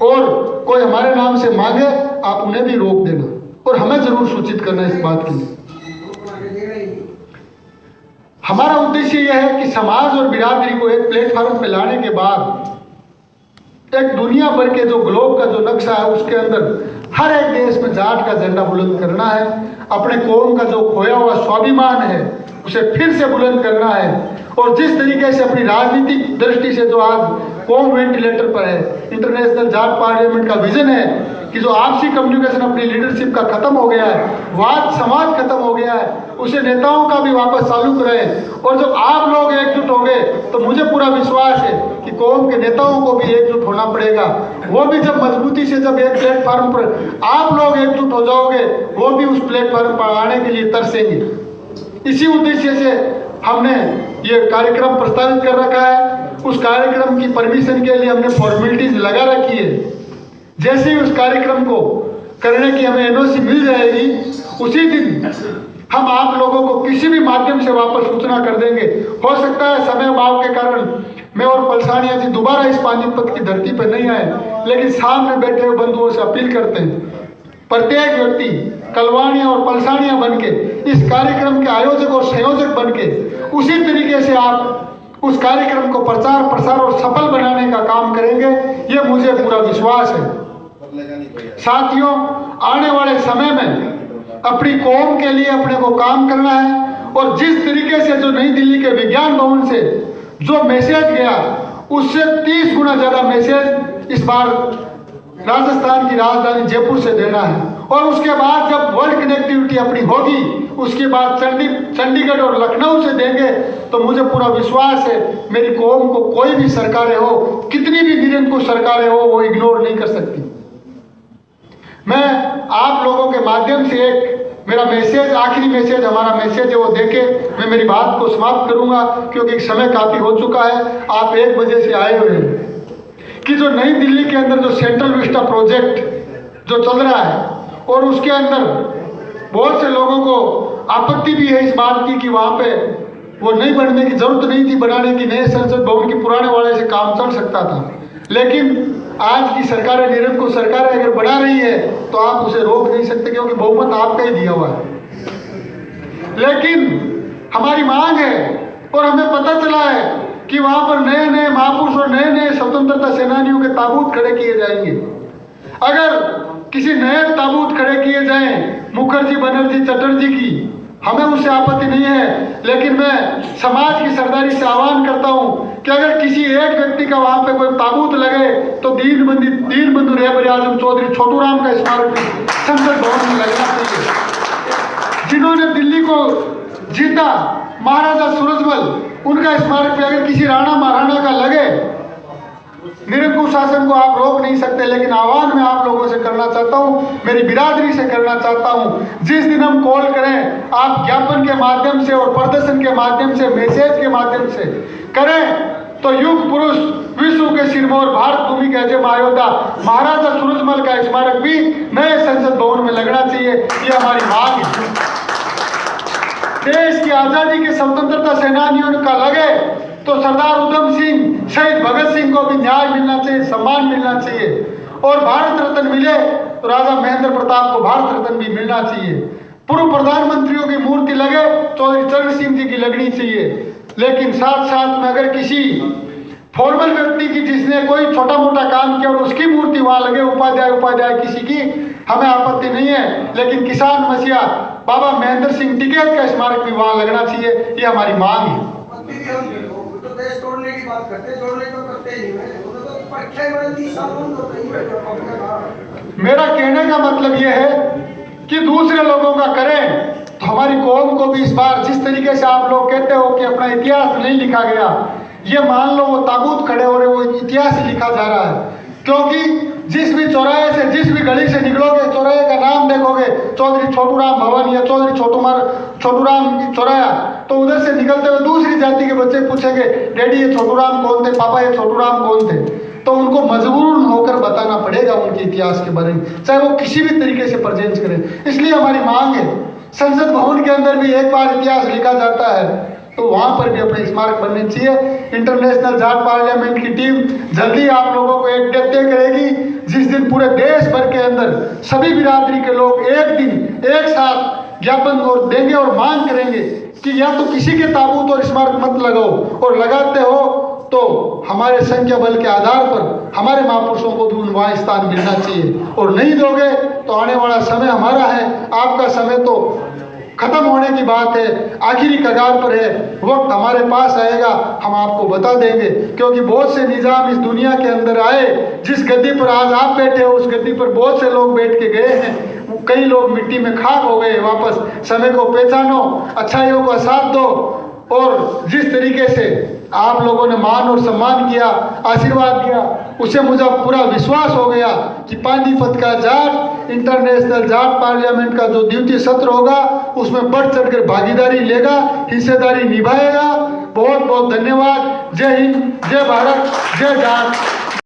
और कोई हमारे नाम से मांगे आप उन्हें भी रोक देना, और हमें जरूर सूचित करना इस बात के लिए। हमारा उद्देश्य यह है कि समाज और बिरादरी को एक प्लेटफॉर्म पे लाने के बाद एक दुनिया भर के जो ग्लोब का जो नक्शा है उसके अंदर हर एक देश में जाट का झंडा बुलंद करना है, अपने कौम का जो खोया हुआ स्वाभिमान है उसे फिर से बुलंद करना है, और जिस तरीके से अपनी राजनीतिक दृष्टि से जो आज कौम वेंटिलेटर पर है, इंटरनेशनल जाट पार्लियामेंट का विजन है कि जो आपसी कम्युनिकेशन अपनी लीडरशिप का खत्म हो गया है, वाद समाज खत्म हो गया है, उसे नेताओं का भी वापस चालू करें, और जब आप लोग एकजुट होंगे तो मुझे पूरा विश्वास है कि कौम के नेताओं को भी एकजुट होना पड़ेगा। वो भी जब मजबूती से जब एक प्लेटफॉर्म पर आप लोग एकजुट हो जाओगे, वो भी उस प्लेटफॉर्म पर आने के लिए तरसेंगे। इसी उद्देश्य से हमने ये कार्यक्रम प्रस्तावित कर रखा है। उस कार्यक्रम की परमिशन के लिए हमने फॉर्मेलिटीज लगा रखी है। जैसे ही उस कार्यक्रम को करने की हमें एनओसी मिल जाएगी, उसी दिन हम आप लोगों को किसी भी माध्यम से वापस सूचना कर देंगे। हो सकता है समय अभाव के कारण मैं और पलसानिया जी दोबारा इस पानीपत की धरती पर नहीं आए, लेकिन सामने बैठे हुए बंधुओं से अपील करते हैं, प्रत्येक व्यक्ति कलवानिया और पलसानिया बनके इस कार्यक्रम के आयोजक और संयोजक बनके उसी तरीके से आप उस कार्यक्रम को प्रचार प्रसार और सफल बनाने का काम करेंगे, ये मुझे पूरा विश्वास है। साथियों, आने वाले समय में अपनी कौम के लिए अपने को काम करना है, और जिस तरीके से जो नई दिल्ली के विज्ञान भवन से जो मैसेज गया उससे 30 गुना ज्यादा मैसेज इस बार राजस्थान की राजधानी जयपुर से देना है। और उसके बाद जब वर्ल्ड कनेक्टिविटी अपनी होगी, उसके बाद चंडीगढ़ और लखनऊ से देंगे, तो मुझे पूरा विश्वास है मेरी कौम को कोई भी सरकारें हो, कितनी भी निरंकुश सरकारें हो, वो इग्नोर नहीं कर सकती। मैं आप लोगों के माध्यम से एक मेरा मैसेज, आखिरी मैसेज हमारा मैसेज है, वो देके मैं मेरी बात को समाप्त करूंगा, क्योंकि समय काफी हो चुका है। आप 1 बजे से आए हुए हैं। कि जो नई दिल्ली के अंदर जो सेंट्रल विस्टा प्रोजेक्ट जो चल रहा है और उसके अंदर बहुत से लोगों को आपत्ति भी है इस बात की कि वहाँ पे वो नहीं बनने की जरूरत नहीं थी, बनाने की, नए संसद भवन की पुराने वाले से काम चल सकता था। लेकिन आज की सरकारें, निरंकुश सरकारें अगर बना रही है तो आप उसे रोक नहीं सकते, क्योंकि बहुमत आपका ही दिया हुआ है। लेकिन हमारी मांग है और हमें पता चला है कि वहां पर नए नए महापुरुष और नए नए स्वतंत्रता सेनानियों के ताबूत खड़े किए जाएंगे। अगर किसी नए ताबूत खड़े किए जाएं मुखर्जी, बनर्जी, चटर्जी की, हमें उससे आपत्ति नहीं है। लेकिन मैं समाज की सरदारी से आह्वान करता हूं कि अगर किसी एक व्यक्ति का वहां पे कोई ताबूत लगे तो दीनबंधु रहबर आजम चौधरी छोटू राम का स्मारक भी संसद भवन में लगना चाहिए। जिन्होंने दिल्ली को जीता, महाराजा सूरजमल, उनका स्मारक पे अगर किसी राणा महाराणा का लगे, निरंकुश शासन को आप रोक नहीं सकते। लेकिन आह्वान मैं आप लोगों से करना चाहता हूं, मेरी बिरादरी से करना चाहता हूं, जिस दिन हम कॉल करें आप ज्ञापन के माध्यम से और प्रदर्शन के माध्यम से, मैसेज के माध्यम से करें, तो युग पुरुष, विश्व के सिरमौर, भारत भूमि के अजय महायोद्धा महाराजा सूरजमल का स्मारक भी नए संसद भवन में लगना चाहिए। ये हमारी मांग है। देश की आजादी के स्वतंत्रता सेनानियों का लगे तो सरदार उधम सिंह, शहीद भगत सिंह को भी न्याय मिलना चाहिए, सम्मान मिलना चाहिए। और भारत रत्न मिले तो राजा महेंद्र प्रताप को भारत रत्न भी मिलना चाहिए। पूर्व प्रधानमंत्रियों की मूर्ति लगे चौधरी चरण सिंह जी की लगनी चाहिए। लेकिन साथ साथ में अगर किसी फॉर्मल व्यक्ति की, जिसने कोई छोटा मोटा काम किया और उसकी मूर्ति वहां लगे, उपाध्याय किसी की, हमें आपत्ति नहीं है। लेकिन किसान मसीहा बाबा महेंद्र सिंह टिकैत का स्मारक भी वहां लगना चाहिए। ये हमारी मांग है। तो देश तोड़ने की बात करते, जोड़ने तो करते ही नहीं। तो परीक्षा में 30 साल बंद होते ही। मेरा कहने का मतलब यह है कि दूसरे लोगों का करें तो हमारी कौम को भी इस बार, जिस तरीके से आप लोग कहते हो कि अपना इतिहास नहीं लिखा गया, ये मान लो वो ताबूत खड़े हो रहे, वो इतिहास ही लिखा जा रहा है। क्योंकि जिस भी चौराहे से, जिस भी गली से निकलोगे, चौराहे का नाम देखोगे चौधरी छोटू राम भवन या चौधरी छोटू राम चौराहा, तो उधर से निकलते हुए दूसरी जाति के बच्चे पूछेंगे, डैडी ये छोटू राम कौन थे, पापा ये छोटू राम कौन थे। तो उनको मजबूर होकर बताना पड़ेगा उनके इतिहास के बारे में, चाहे वो किसी भी तरीके से प्रेजेंट करें। इसलिए हमारी मांग है, संसद भवन के अंदर भी एक बार इतिहास लिखा जाता है तो वहां पर भी अपने स्मारक बनने चाहिए। इंटरनेशनल जाट पार्लियामेंट की टीम जल्दी आप लोगों को एक डेट तय करेगी, जिस दिन पूरे देश भर के अंदर सभी बिरादरी के लोग एक दिन एक साथ ज्ञापन और देंगे और मांग करेंगे कि या तो किसी के ताबूत और स्मारक मत लगाओ, और लगाते हो तो हमारे संख्या बल के आधार पर हमारे महापुरुषों को भी वहां स्थान मिलना चाहिए। और नहीं दोगे तो आने वाला समय हमारा है, आपका समय तो खत्म होने की बात है, आखिरी कगार पर है। वक्त हमारे पास आएगा, हम आपको बता देंगे। क्योंकि बहुत से निजाम इस दुनिया के अंदर आए, जिस गद्दी पर आज आप बैठे हो उस गद्दी पर बहुत से लोग बैठ के गए हैं, कई लोग मिट्टी में खाक हो गए। वापस समय को पहचानो, अच्छाइयों का साथ दो, और जिस तरीके से आप लोगों ने मान और सम्मान किया, आशीर्वाद दिया, उसे मुझे पूरा विश्वास हो गया कि पानीपत का जाट, इंटरनेशनल जाट पार्लियामेंट का जो द्वितीय सत्र होगा उसमें बढ़ चढ़कर भागीदारी लेगा, हिस्सेदारी निभाएगा। बहुत बहुत धन्यवाद। जय हिंद, जय भारत, जय जाट।